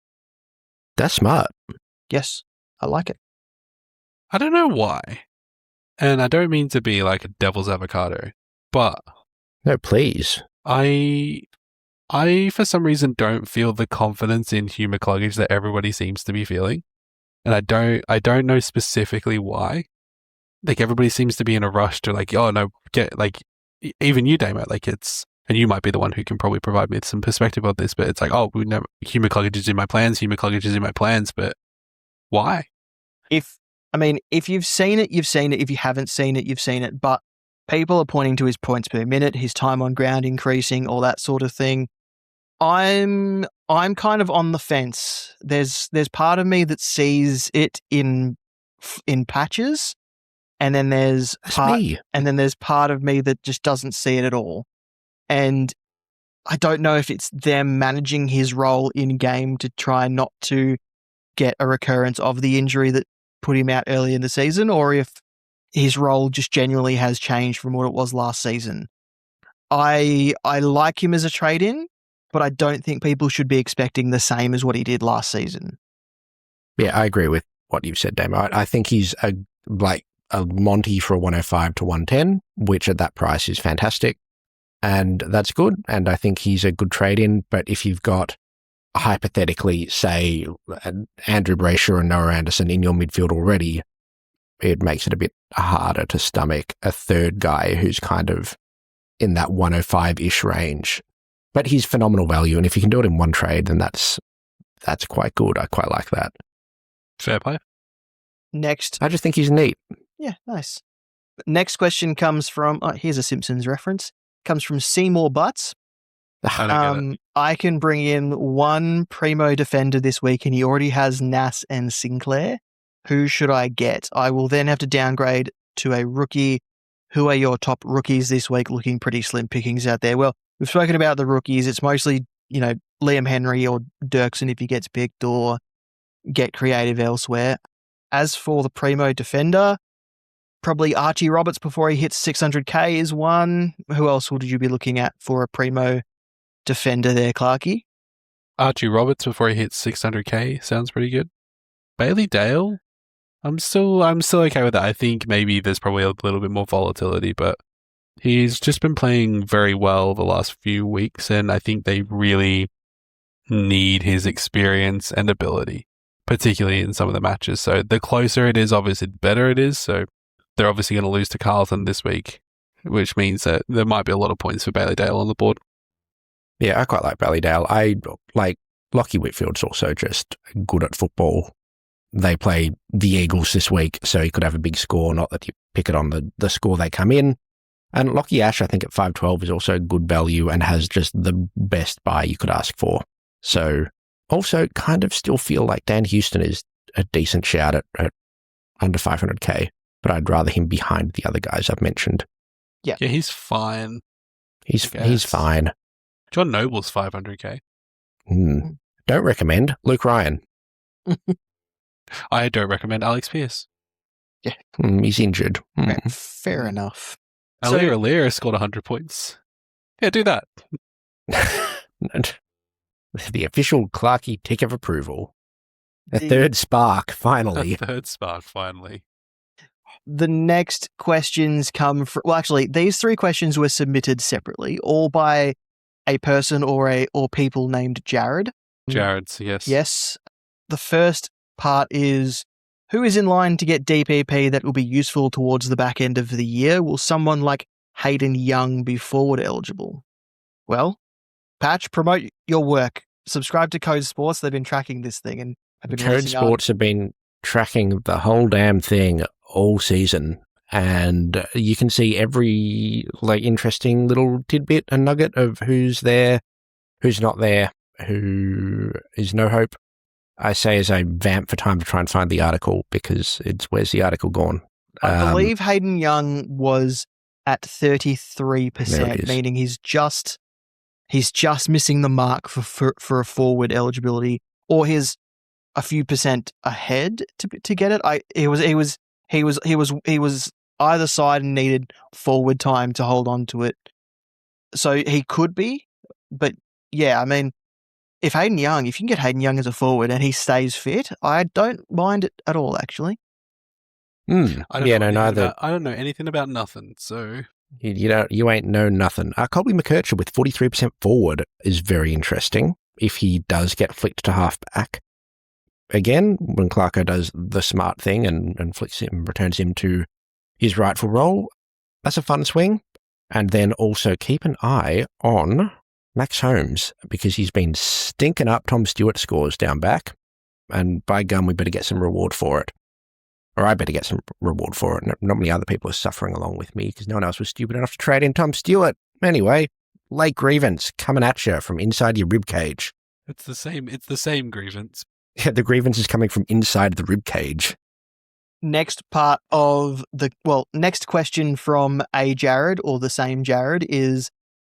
That's smart. Yes, I like it. I don't know why, and I don't mean to be like a devil's avocado, but No, please. I for some reason don't feel the confidence in Hugh McCluggage that everybody seems to be feeling, and I don't know specifically why. Like, everybody seems to be in a rush to like, oh no, get like, even you, Damo, like it's, and you might be the one who can probably provide me some perspective on this, but it's like, oh, we never, Hugh McCluggage is in my plans, but why? If you've seen it, you've seen it. If you haven't seen it, you've seen it. But people are pointing to his points per minute, his time on ground increasing, all that sort of thing. I'm kind of on the fence. There's part of me that sees it in patches, and then there's part of me that just doesn't see it at all. And I don't know if it's them managing his role in game to try not to get a recurrence of the injury that put him out early in the season, or if his role just genuinely has changed from what it was last season. I like him as a trade-in, but I don't think people should be expecting the same as what he did last season. Yeah, I agree with what you've said, Damo. I think he's a Monty for a 105 to 110, which at that price is fantastic. And that's good. And I think he's a good trade-in. But if you've got, hypothetically, say, Andrew Brayshaw and Noah Anderson in your midfield already, it makes it a bit harder to stomach a third guy who's kind of in that 105-ish range. But he's phenomenal value. And if you can do it in one trade, then that's quite good. I quite like that. Fair play. Next. I just think he's neat. Yeah, nice. Next question comes from, here's a Simpsons reference, comes from Seymour Butts. I don't get it. I can bring in one primo defender this week and he already has Nass and Sinclair. Who should I get? I will then have to downgrade to a rookie. Who are your top rookies this week? Looking pretty slim pickings out there. Well, we've spoken about the rookies. It's mostly, Liam Henry or Dirksen if he gets picked, or get creative elsewhere. As for the primo defender, probably Archie Roberts before he hits 600k is one. Who else would you be looking at for a primo defender there, Clarkie? Archie Roberts before he hits 600k sounds pretty good. Bailey Dale, I'm still okay with that. I think maybe there's probably a little bit more volatility, but he's just been playing very well the last few weeks, and I think they really need his experience and ability, particularly in some of the matches. So the closer it is, obviously, the better it is. So they're obviously going to lose to Carlton this week, which means that there might be a lot of points for Bailey Dale on the board. Yeah, I quite like Ballydale. I like Lockie Whitfield's also just good at football. They play the Eagles this week, so he could have a big score, not that you pick it on the score they come in. And Lockie Ash, I think at 512 is also good value and has just the best buy you could ask for. So also kind of still feel like Dan Houston is a decent shout at under 500k, but I'd rather him behind the other guys I've mentioned. Yeah, he's fine. He's fine. John Noble's 500k. Don't recommend Luke Ryan. I don't recommend Alex Pearce. Yeah. He's injured. Fair enough. Alir scored 100 points. Yeah, do that. The official Clarkie tick of approval. The third spark, finally. The next questions come from... Well, actually, these three questions were submitted separately, all by a person or people named Jared. Jared's, yes. Yes. The first part is, who is in line to get DPP that will be useful towards the back end of the year? Will someone like Hayden Young be forward eligible? Well, Patch, promote your work. Subscribe to Code Sports. They've been tracking this thing. And Code Sports have been tracking the whole damn thing all season. And you can see every interesting little tidbit and nugget of who's there, who's not there, who is no hope. I say as I vamp for time to try and find the article because where's the article gone? I believe Hayden Young was at 33%, meaning he's just missing the mark for a forward eligibility, or he's a few percent ahead to get it. He was either side and needed forward time to hold on to it. So he could be, but yeah, I mean, if you can get Hayden Young as a forward and he stays fit, I don't mind it at all, actually. I don't know anything about nothing, so... You ain't know nothing. Colby McKercher with 43% forward is very interesting if he does get flicked to half back. Again, when Clarko does the smart thing and flicks him, returns him to his rightful role, that's a fun swing. And then also keep an eye on Max Holmes, because he's been stinking up Tom Stewart scores down back. And by gum, we better get some reward for it. Or I better get some reward for it. Not many other people are suffering along with me because no one else was stupid enough to trade in Tom Stewart. Anyway, late grievance coming at you from inside your ribcage. It's the same grievance. Yeah, the grievance is coming from inside the ribcage. Next question from a Jared, or the same Jared, is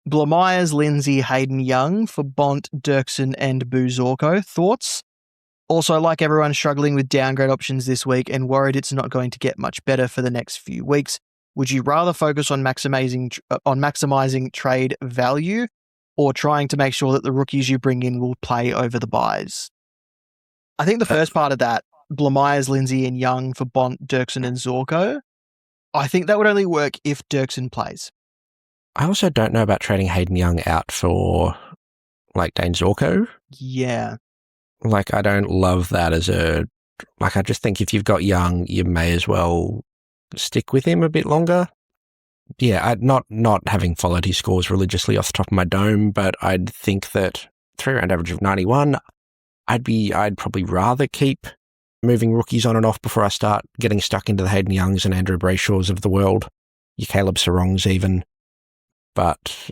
Blamires, Lindsay, Hayden Young for Bont, Dirksen, and Buzorko. Thoughts? Also, like everyone, struggling with downgrade options this week and worried it's not going to get much better for the next few weeks. Would you rather focus on maximizing trade value, or trying to make sure that the rookies you bring in will play over the buys? I think the first part of that, Blamires, Lindsay, and Young for Bont, Dirksen, and Zorko, I think that would only work if Dirksen plays. I also don't know about trading Hayden Young out for Dane Zorko. Yeah. I don't love that I just think if you've got Young, you may as well stick with him a bit longer. Yeah, not having followed his scores religiously off the top of my dome, but I'd think that 3-round average of 91, I'd probably rather keep moving rookies on and off before I start getting stuck into the Hayden Youngs and Andrew Brayshaws of the world, your Caleb Sarongs even. But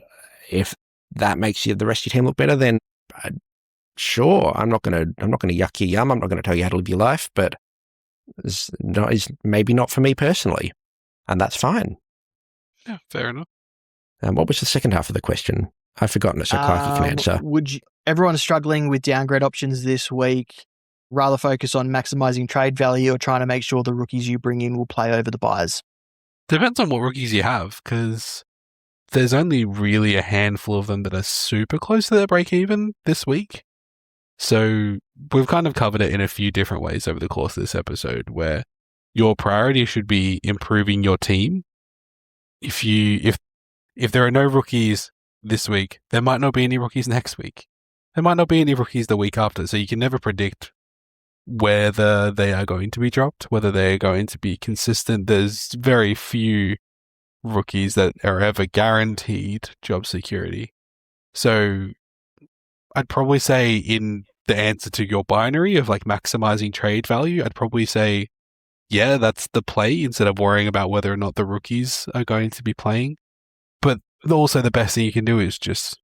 if that makes the rest of your team look better, then sure, I'm not going to yuck your yum. I'm not going to tell you how to live your life, but it's maybe not for me personally, and that's fine. Yeah, fair enough. What was the second half of the question? I've forgotten it, so Clarky can answer. Everyone's struggling with downgrade options this week. Rather focus on maximizing trade value or trying to make sure the rookies you bring in will play over the buys? Depends on what rookies you have, because there's only really a handful of them that are super close to their break even this week. So we've kind of covered it in a few different ways over the course of this episode, where your priority should be improving your team. If there are no rookies this week, there might not be any rookies next week. There might not be any rookies the week after, so you can never predict whether they are going to be dropped, whether they are going to be consistent. There's very few rookies that are ever guaranteed job security. So I'd probably say, in the answer to your binary of like maximizing trade value, I'd probably say, yeah, that's the play instead of worrying about whether or not the rookies are going to be playing. But also the best thing you can do is just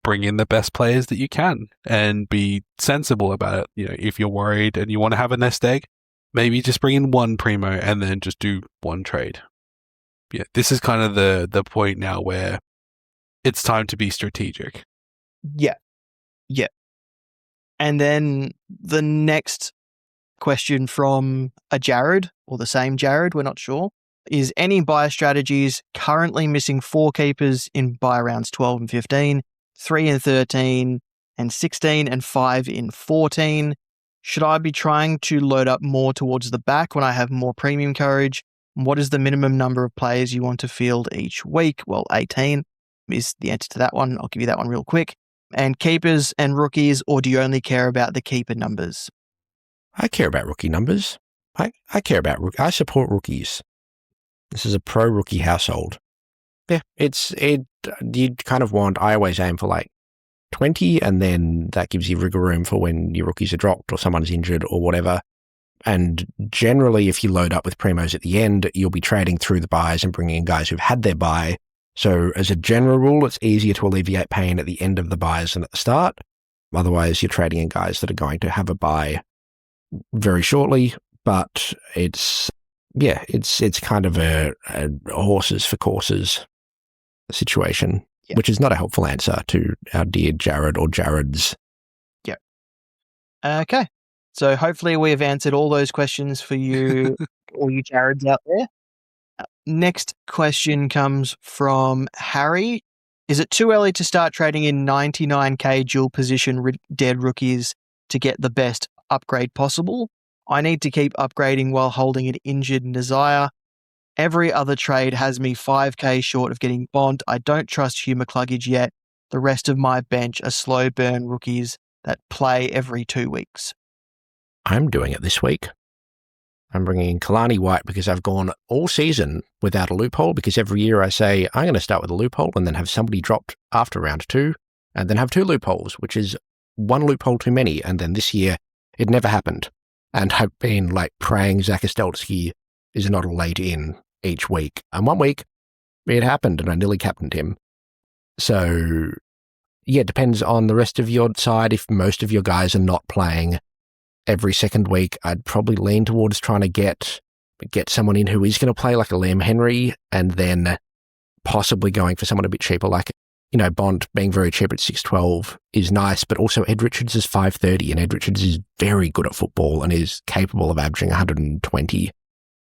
bring in the best players that you can and be sensible about it. You know, if you're worried and you want to have a nest egg, maybe just bring in one primo and then just do one trade. Yeah, this is kind of the point now where it's time to be strategic. Yeah. And then the next question from a Jared, or the same Jared, we're not sure, is any buy strategies currently missing 4 keepers in buy rounds 12 and 15, 3 and 13, and 16, and 5 in 14? Should I be trying to load up more towards the back when I have more premium courage? What is the minimum number of players you want to field each week? Well, 18 is the answer to that one. I'll give you that one real quick. And keepers and rookies, or do you only care about the keeper numbers? I care about rookie numbers. I I support rookies. This is a pro-rookie household. Yeah, you kind of want, I always aim for like 20, and then that gives you wriggle room for when your rookies are dropped or someone's injured or whatever. And generally, if you load up with primos at the end, you'll be trading through the buys and bringing in guys who've had their buy. So as a general rule, it's easier to alleviate pain at the end of the buys than at the start. Otherwise, you're trading in guys that are going to have a buy very shortly, but it's kind of a horses for courses situation, which is not a helpful answer to our dear Jared or Jareds. Yeah. Okay. So hopefully we have answered all those questions for you, all you Jareds out there. Next question comes from Harry. Is it too early to start trading in 99k dual position dead rookies to get the best upgrade possible? I need to keep upgrading while holding an injured Nazire. Every other trade has me 5k short of getting Bond. I don't trust Hugh McCluggage yet. The rest of my bench are slow burn rookies that play every 2 weeks. I'm doing it this week. I'm bringing in Kalani White because I've gone all season without a loophole, because every year I say I'm going to start with a loophole and then have somebody dropped after round 2 and then have 2 loopholes, which is 1 loophole too many. And then this year it never happened. And I've been like praying Zach Ostelsky is not late in each week. And 1 week it happened and I nearly captained him. So yeah, it depends on the rest of your side. If most of your guys are not playing every second week, I'd probably lean towards trying to get someone in who is going to play, like a Liam Henry, and then possibly going for someone a bit cheaper, like, you know, Bond being very cheap at 612 is nice, but also Ed Richards is 530, and Ed Richards is very good at football and is capable of averaging 120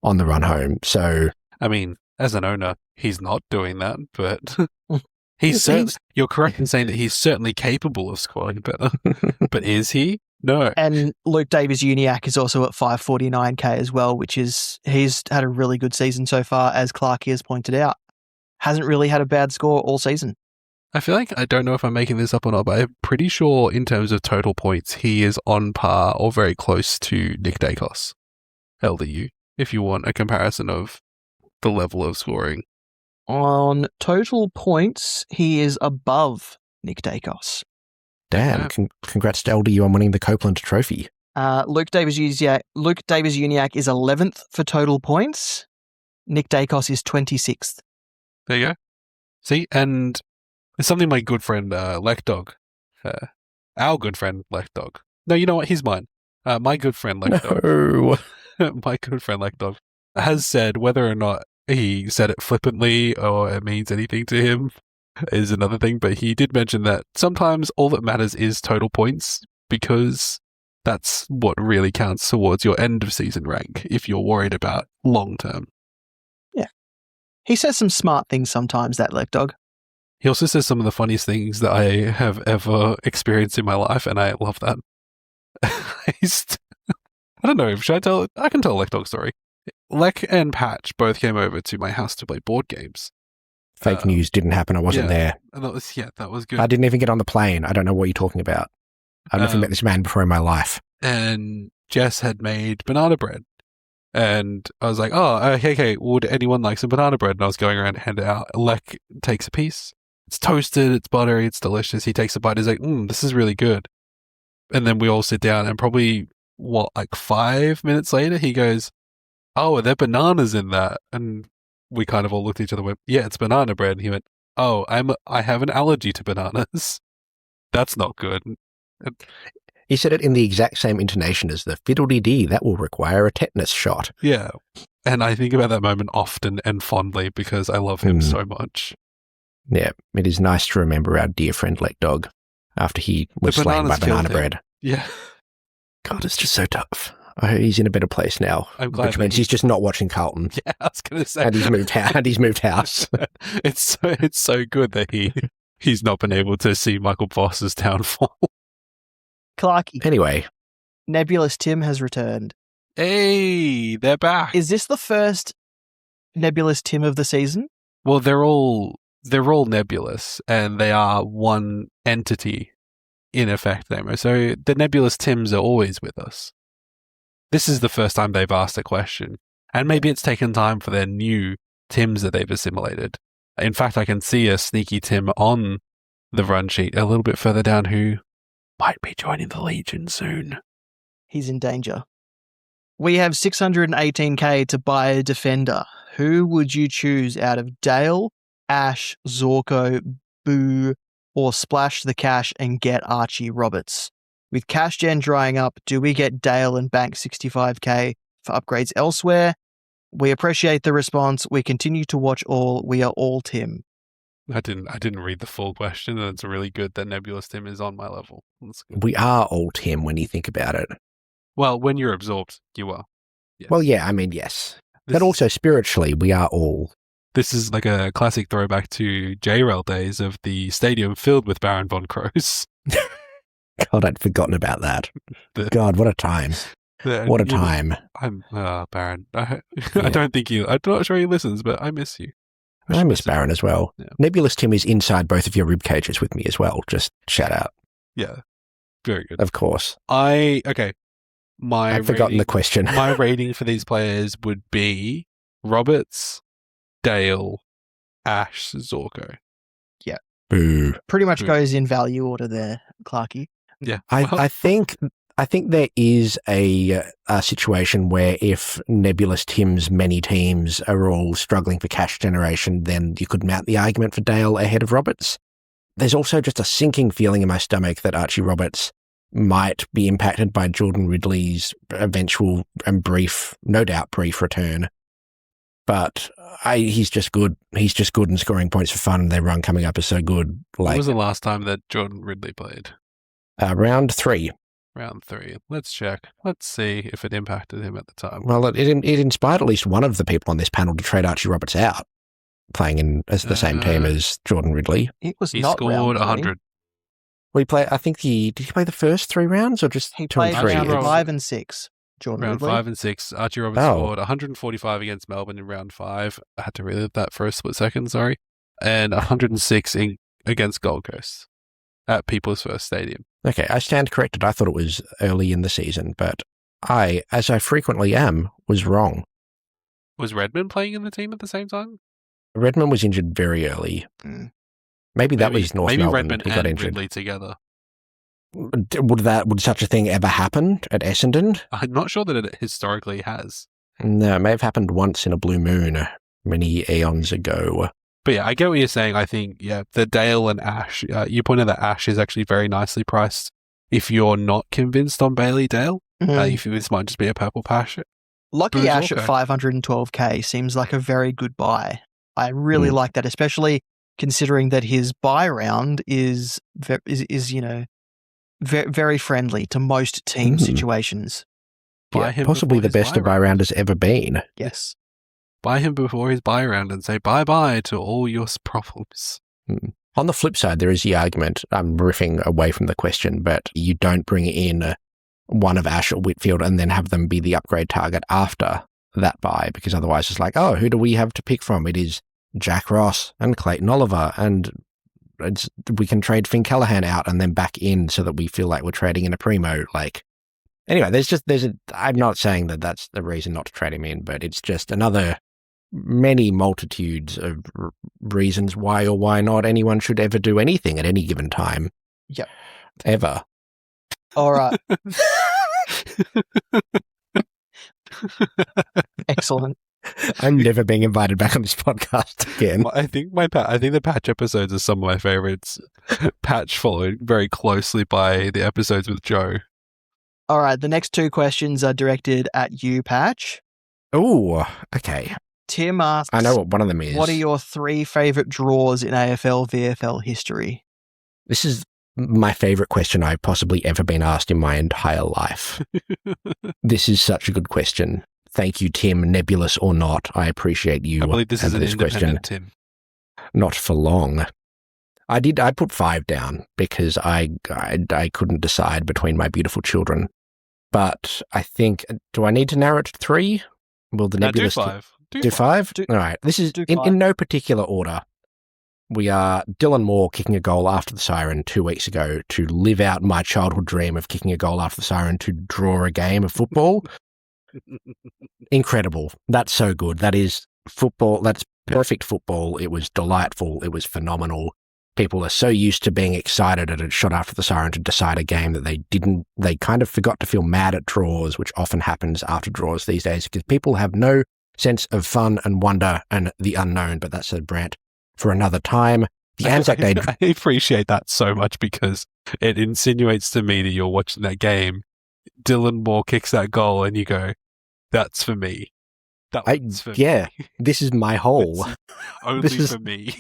on the run home. So, I mean, as an owner, he's not doing that, but you're correct in saying that he's certainly capable of scoring better. But is he? No. And Luke Davies-Uniacke is also at 549k as well, which is, he's had a really good season so far, as Clarky has pointed out. Hasn't really had a bad score all season. I feel like, I don't know if I'm making this up or not, but I'm pretty sure in terms of total points, he is on par or very close to Nick Dacos, LDU, if you want a comparison of the level of scoring. On total points, he is above Nick Dacos. Damn, congrats to LDU on winning the Copeland Trophy. Luke Davis-Uniacke is 11th for total points. Nick Dacos is 26th. There you go. See, and it's something my good friend Lekdog, our good friend Lekdog. No, you know what? He's mine. My good friend Lekdog. No. My good friend Lekdog has said whether or not he said it flippantly or it means anything to him is another thing, but he did mention that sometimes all that matters is total points because that's what really counts towards your end of season rank if you're worried about long term. Yeah. He says some smart things sometimes, that Lekdog. He also says some of the funniest things that I have ever experienced in my life, and I love that. I don't know, should I tell? I can tell a Lekdog story. Lek and Patch both came over to my house to play board games. Fake news didn't happen. I wasn't there. And that was good. I didn't even get on the plane. I don't know what you're talking about. I've never met this man before in my life. And Jess had made banana bread. And I was like, okay, would anyone like some banana bread? And I was going around to hand it out. Lek takes a piece. It's toasted, it's buttery, it's delicious. He takes a bite, he's like, this is really good. And then we all sit down and probably, 5 minutes later, he goes, oh, are there bananas in that? And we kind of all looked at each other and went, yeah, it's banana bread. And he went, oh, I have an allergy to bananas. That's not good. He said it in the exact same intonation as the fiddle-dee-dee. That will require a tetanus shot. Yeah. And I think about that moment often and fondly because I love him so much. Yeah, it is nice to remember our dear friend Lekdog after he was slain by banana bread. Yeah. God, it's just so tough. He's in a better place now, I'm glad which means he's just not watching Carlton. Yeah, I was going to say. And he's moved house. It's so good that he's not been able to see Michael Voss's downfall. Clarky. Anyway. Nebulous Tim has returned. Hey, they're back. Is this the first Nebulous Tim of the season? Well, they're all nebulous, and they are one entity in effect, Damo. So the nebulous Tims are always with us. This is the first time they've asked a question, and maybe it's taken time for their new Tims that they've assimilated. In fact, I can see a sneaky Tim on the run sheet a little bit further down who might be joining the Legion soon. He's in danger. We have 618k to buy a defender. Who would you choose out of Dale, Ash, Zorko, Boo, or splash the cash and get Archie Roberts? With cash gen drying up, do we get Dale and bank 65k for upgrades elsewhere? We appreciate the response. We continue to watch all. We are all Tim. I didn't read the full question, and it's really good that Nebulous Tim is on my level. That's good. We are all Tim when you think about it. Well, when you're absorbed, you are. Yes. Well, yeah, I mean, yes. But also spiritually, we are all. This is like a classic throwback to JRL days of the stadium filled with Baron von Kroos. God, I'd forgotten about that. God, what a time. What a time. I'm Baron. I'm not sure he listens, but I miss you. I miss Baron as well. Yeah. Nebulous Tim is inside both of your rib cages with me as well. Just shout out. Yeah. Very good. Of course. I've forgotten the question. My rating for these players would be Roberts, Dale, Ash, Zorko. Yeah. Boo. Pretty much goes in value order there, Clarky. Yeah. I think there is a situation where if Nebulous Tim's many teams are all struggling for cash generation, then you could mount the argument for Dale ahead of Roberts. There's also just a sinking feeling in my stomach that Archie Roberts might be impacted by Jordan Ridley's eventual and no doubt brief return. But he's just good. He's just good in scoring points for fun. Their run coming up is so good. When was the last time that Jordan Ridley played? Round 3. Round 3. Let's check. Let's see if it impacted him at the time. Well, it inspired at least one of the people on this panel to trade Archie Roberts out, playing in as the same team as Jordan Ridley. He scored 100. Did he play the first 3 rounds or just he 2 and 3? Played round 5 and 6. Jordan Round Ridley. 5 and 6. Archie Roberts scored 145 against Melbourne in round 5. I had to relive that for a split second, sorry. And 106 against Gold Coast at People's First Stadium. Okay, I stand corrected. I thought it was early in the season, but I, as I frequently am, was wrong. Was Redmond playing in the team at the same time? Redmond was injured very early. Maybe that was North Melbourne. Redmond he got and injured. Ridley together. Would such a thing ever happen at Essendon? I'm not sure that it historically has. No, it may have happened once in a blue moon many eons ago. But yeah, I get what you're saying. I think, the Dale and Ash, you pointed that Ash is actually very nicely priced. If you're not convinced on Bailey Dale, you think this might just be a purple patch. Lucky Ash at 512k seems like a very good buy. I really like that, especially considering that his buy round is very friendly to most team situations. Possibly the best a buy round has ever been. Yes. Buy him before his buy round and say bye-bye to all your problems. On the flip side, there is the argument, I'm riffing away from the question, but you don't bring in one of Ash or Whitfield and then have them be the upgrade target after that buy, because otherwise it's like, oh, who do we have to pick from? It is Jack Ross and Clayton Oliver, and we can trade Finn Callaghan out and then back in so that we feel like we're trading in a primo. Anyway, I'm not saying that that's the reason not to trade him in, but it's just another many multitudes of reasons why or why not anyone should ever do anything at any given time. Yep. Ever. All right. Excellent. I'm never being invited back on this podcast again. I think the Patch episodes are some of my favorites. Patch followed very closely by the episodes with Joe. All right, the next two questions are directed at you, Patch. Oh, okay. Tim asks, I know what one of them is. What are your 3 favourite draws in AFL VFL history? This is my favourite question I've possibly ever been asked in my entire life. This is such a good question. Thank you, Tim, nebulous or not. I appreciate you. I believe this is an independent Tim. Not for long. I put 5 down because I couldn't decide between my beautiful children. But I think, do I need to narrow it to 3? Will the nebulous... Do 5. Do 5? All right. This is in no particular order. We are Dylan Moore kicking a goal after the siren 2 weeks ago to live out my childhood dream of kicking a goal after the siren to draw a game of football. Incredible. That's so good. That is football. That's perfect football. It was delightful. It was phenomenal. People are so used to being excited at a shot after the siren to decide a game that they kind of forgot to feel mad at draws, which often happens after draws these days because people have no sense of fun and wonder and the unknown, but that's a rant for another time. The Anzac Day... I appreciate that so much because it insinuates to me that you're watching that game, Dylan Moore kicks that goal and you go, that's for me. That's for me. This is my hole. Only for me.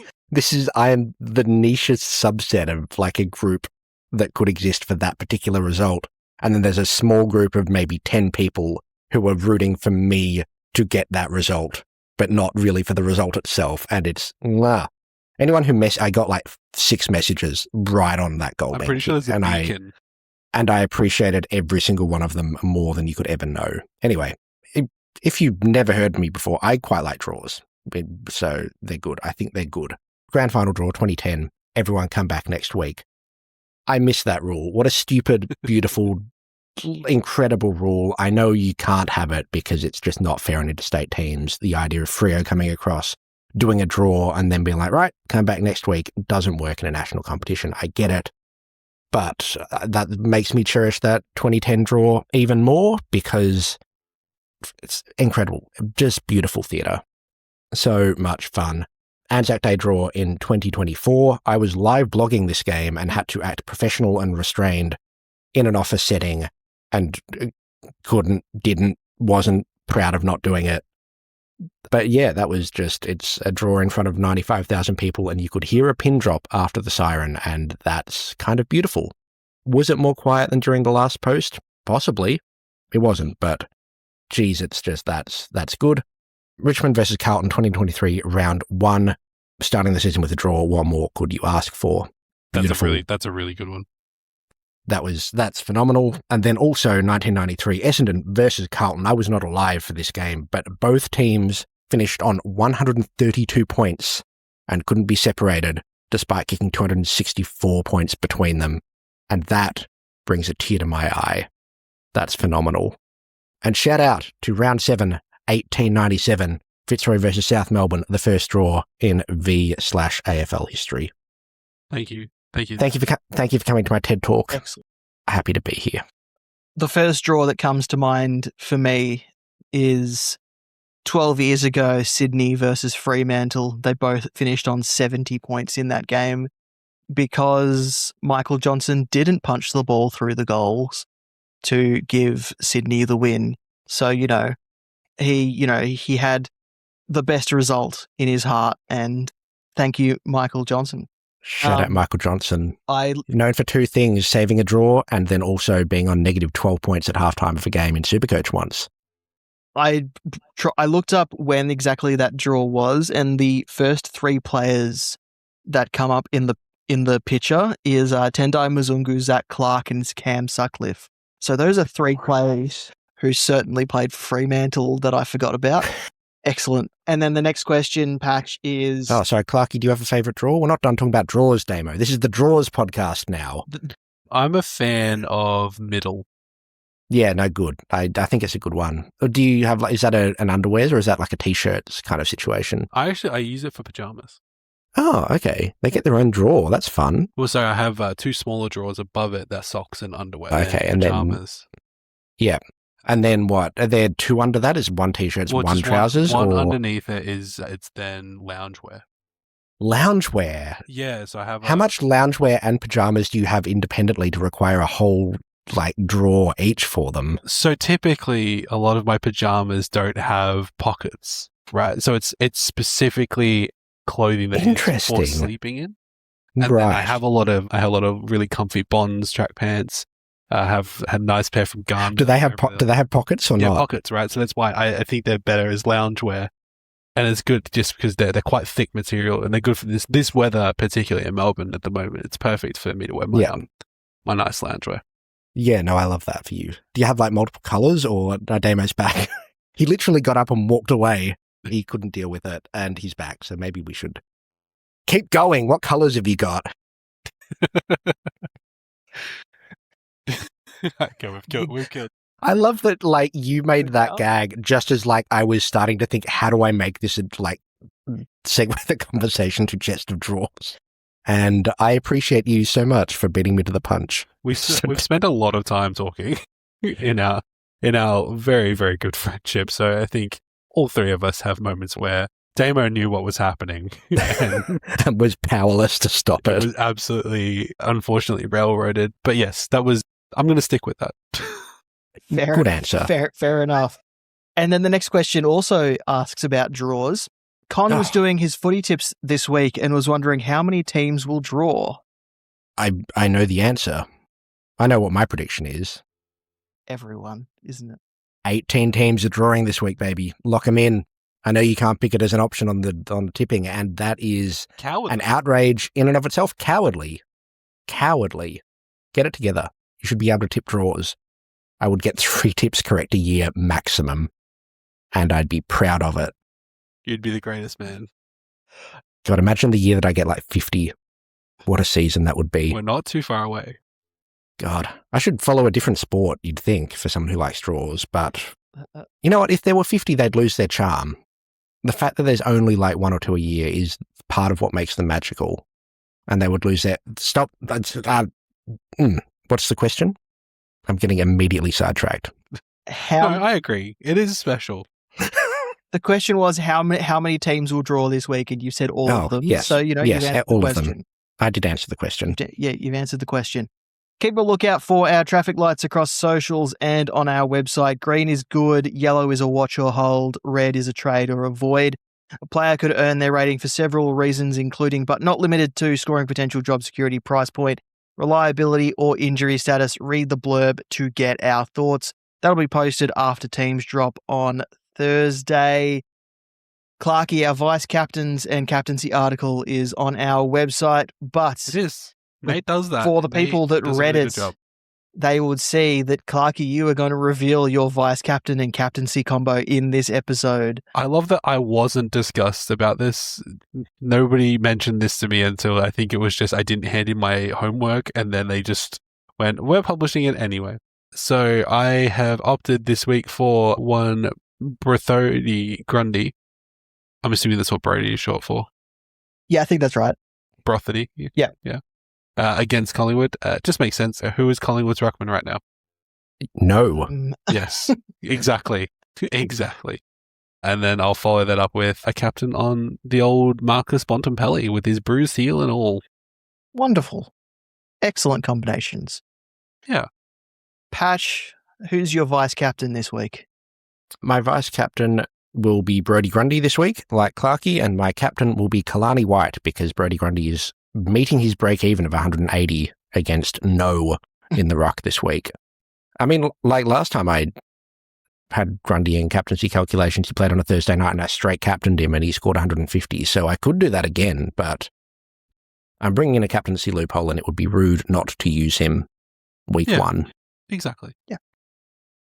I am the nichest subset of like a group that could exist for that particular result. And then there's a small group of maybe 10 people who are rooting for me to get that result, but not really for the result itself. And it's, anyone who I got like 6 messages right on that goal. I'm pretty sure there's a beacon. And I appreciated every single one of them more than you could ever know. Anyway, if you've never heard me before, I quite like draws. So they're good. I think they're good. Grand final draw 2010. Everyone come back next week. I miss that rule. What a stupid, beautiful, incredible rule. I know you can't have it because it's just not fair on interstate teams. The idea of Freo coming across, doing a draw and then being like, right, come back next week doesn't work in a national competition. I get it. But that makes me cherish that 2010 draw even more because it's incredible. Just beautiful theatre. So much fun. Anzac Day draw in 2024. I was live blogging this game and had to act professional and restrained in an office setting and wasn't proud of not doing it. But yeah, that was it's a draw in front of 95,000 people and you could hear a pin drop after the siren and that's kind of beautiful. Was it more quiet than during the last post? Possibly. It wasn't, but geez, it's just that's good. Richmond versus Carlton 2023 round 1, starting the season with a draw. What more could you ask for? Beautiful. That's a really good one. That's phenomenal. And then also 1993 Essendon versus Carlton. I was not alive for this game, but both teams finished on 132 points and couldn't be separated despite kicking 264 points between them. And that brings a tear to my eye. That's phenomenal. And shout out to round 7, 1897, Fitzroy versus South Melbourne, the first draw in V/AFL history. Thank you. Thank you for coming to my TED Talk. Excellent. happy to be here. The first draw that comes to mind for me is 12 years ago, Sydney versus Fremantle. They both finished on 70 points in that game because Michael Johnson didn't punch the ball through the goals to give Sydney the win. So, he had the best result in his heart, and thank you, Michael Johnson. Shout out Michael Johnson. I Known for two things, saving a draw and then also being on negative 12 points at halftime of a game in Supercoach once. looked up when exactly that draw was, and the first three players that come up in the picture is Tendai Muzungu, Zach Clark, and Cam Sutcliffe. So those are three players who certainly played for Fremantle that I forgot about. Excellent. And then the next question, Patch, is... Oh, sorry, Clarky, do you have a favourite draw? We're not done talking about draws, Damo. This is the Draws podcast now. I'm a fan of middle. Yeah, no, good. I think it's a good one. Do you have, is that an underwears or is that like a t-shirt kind of situation? I use it for pajamas. Oh, okay. They get their own drawer. That's fun. Well, so I have two smaller drawers above it. That's socks and underwear. Okay, and pajamas. Yeah. And then what? Are there two under that? Is one t-shirt, one trousers? One or underneath it it's then loungewear. Loungewear? Yeah, so I have... How much loungewear and pajamas do you have independently to require a whole, drawer each for them? So typically, a lot of my pajamas don't have pockets, right? So it's specifically clothing that is for sleeping in. And right. then I have a lot of really comfy Bonds track pants. I have had a nice pair from Gun. Do they have pockets or not? Yeah, pockets, right? So that's why I think they're better as loungewear, and it's good just because they're quite thick material and they're good for this weather, particularly in Melbourne at the moment. It's perfect for me to wear my nice loungewear. Yeah, no, I love that for you. Do you have multiple colours or Damo's back? He literally got up and walked away. He couldn't deal with it, and he's back. So maybe we should keep going. What colours have you got? We're good. I love that, you made that gag just as, I was starting to think, how do I make this, segue the conversation to chest of drawers? And I appreciate you so much for beating me to the punch. We've spent a lot of time talking in our very, very good friendship. So I think all three of us have moments where Damo knew what was happening and was powerless to stop it. It was absolutely, unfortunately, railroaded. But yes, I'm going to stick with that. Good answer. Fair enough. And then the next question also asks about draws. Con was doing his footy tips this week and was wondering how many teams will draw. I know the answer. I know what my prediction is. Everyone, isn't it? 18 teams are drawing this week, baby. Lock them in. I know you can't pick it as an option on the tipping, and that is an outrage in and of itself. Cowardly. Get it together. You should be able to tip draws. I would get 3 tips correct a year maximum, and I'd be proud of it. You'd be the greatest man. God, imagine the year that I get 50. What a season that would be. We're not too far away. God, I should follow a different sport, you'd think, for someone who likes draws, but you know what? If there were 50, they'd lose their charm. The fact that there's only 1 or 2 a year is part of what makes them magical, and they would lose their... Stop. What's the question? I'm getting immediately sidetracked. No, I agree. It is special. The question was how many teams will draw this week, and you said all of them. Yes. So, you've answered all the of question. them. I did answer the question. You've answered the question. Keep a lookout for our traffic lights across socials and on our website. Green is good, yellow is a watch or hold, red is a trade or avoid. A player could earn their rating for several reasons, including but not limited to scoring potential, job security, price point, reliability, or injury status. Read the blurb to get our thoughts. That'll be posted after teams drop on Thursday. Clarky, our vice captains and captaincy article is on our website, but it is. Nate does that. For the people that read it, they would see that, Clarky, you are going to reveal your vice captain and captaincy combo in this episode. I love that I wasn't discussed about this. Nobody mentioned this to me until I think it was just I didn't hand in my homework, and then they just went, we're publishing it anyway. So I have opted this week for one Brothody Grundy. I'm assuming that's what Brody is short for. Yeah, I think that's right. Brothody. Yeah. against Collingwood. Just makes sense. Who is Collingwood's ruckman right now? No. Yes, exactly. Exactly. And then I'll follow that up with a captain on the old Marcus Bontempelli with his bruised heel and all. Wonderful. Excellent combinations. Yeah. Patch, who's your vice captain this week? My vice captain will be Brodie Grundy this week, like Clarkey, and my captain will be Kalani White because Brodie Grundy is meeting his break even of 180 against no in the ruck this week. I mean, like last time I had Grundy in captaincy calculations, he played on a Thursday night and I straight captained him and he scored 150. So I could do that again, but I'm bringing in a captaincy loophole and it would be rude not to use him week one. Exactly. Yeah.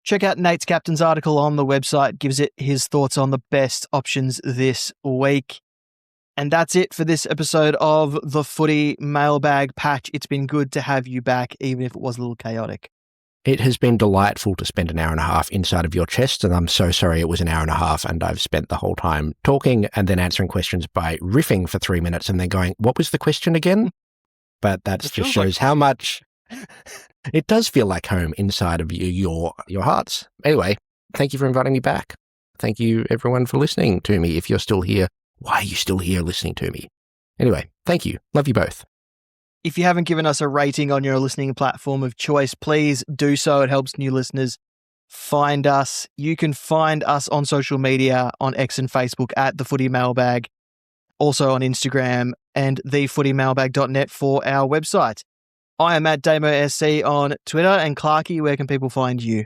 Check out Nate's captain's article on the website, gives it his thoughts on the best options this week. And that's it for this episode of the Footy Mailbag. Patch, it's been good to have you back, even if it was a little chaotic. It has been delightful to spend an hour and a half inside of your chest, and I'm so sorry it was an hour and a half and I've spent the whole time talking and then answering questions by riffing for 3 minutes and then going, what was the question again? But that just shows how much it does feel like home inside of your hearts. Anyway, thank you for inviting me back. Thank you, everyone, for listening to me. If you're still here, why are you still here listening to me? Anyway, thank you. Love you both. If you haven't given us a rating on your listening platform of choice, please do so. It helps new listeners find us. You can find us on social media, on X and Facebook at The Footy Mailbag, also on Instagram and thefootymailbag.net for our website. I am at DamoSC on Twitter, and Clarkey, where can people find you?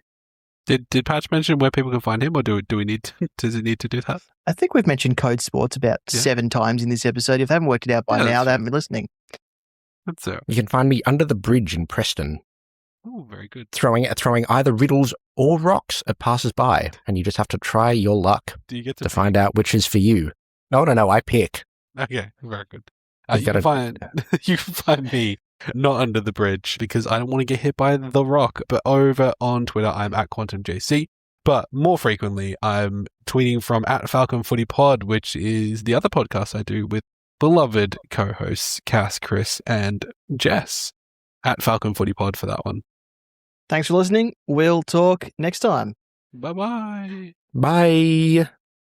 Did Patch mention where people can find him, or do we need to, does it need to do that? I think we've mentioned Code Sports about 7 times in this episode. If they haven't worked it out by now, they haven't been listening. That's it. You can find me under the bridge in Preston. Oh, very good. Throwing either riddles or rocks at passers-by, and you just have to try your luck Do you get to find out which is for you. No, I pick. Okay, very good. You've You gotta- can find me not under the bridge because I don't want to get hit by the rock. But over on Twitter, I'm at QuantumJC. But more frequently, I'm tweeting from at Falcon Footy Pod, which is the other podcast I do with beloved co-hosts Cass, Chris, and Jess. At Falcon Footy Pod for that one. Thanks for listening. We'll talk next time. Bye-bye. Bye.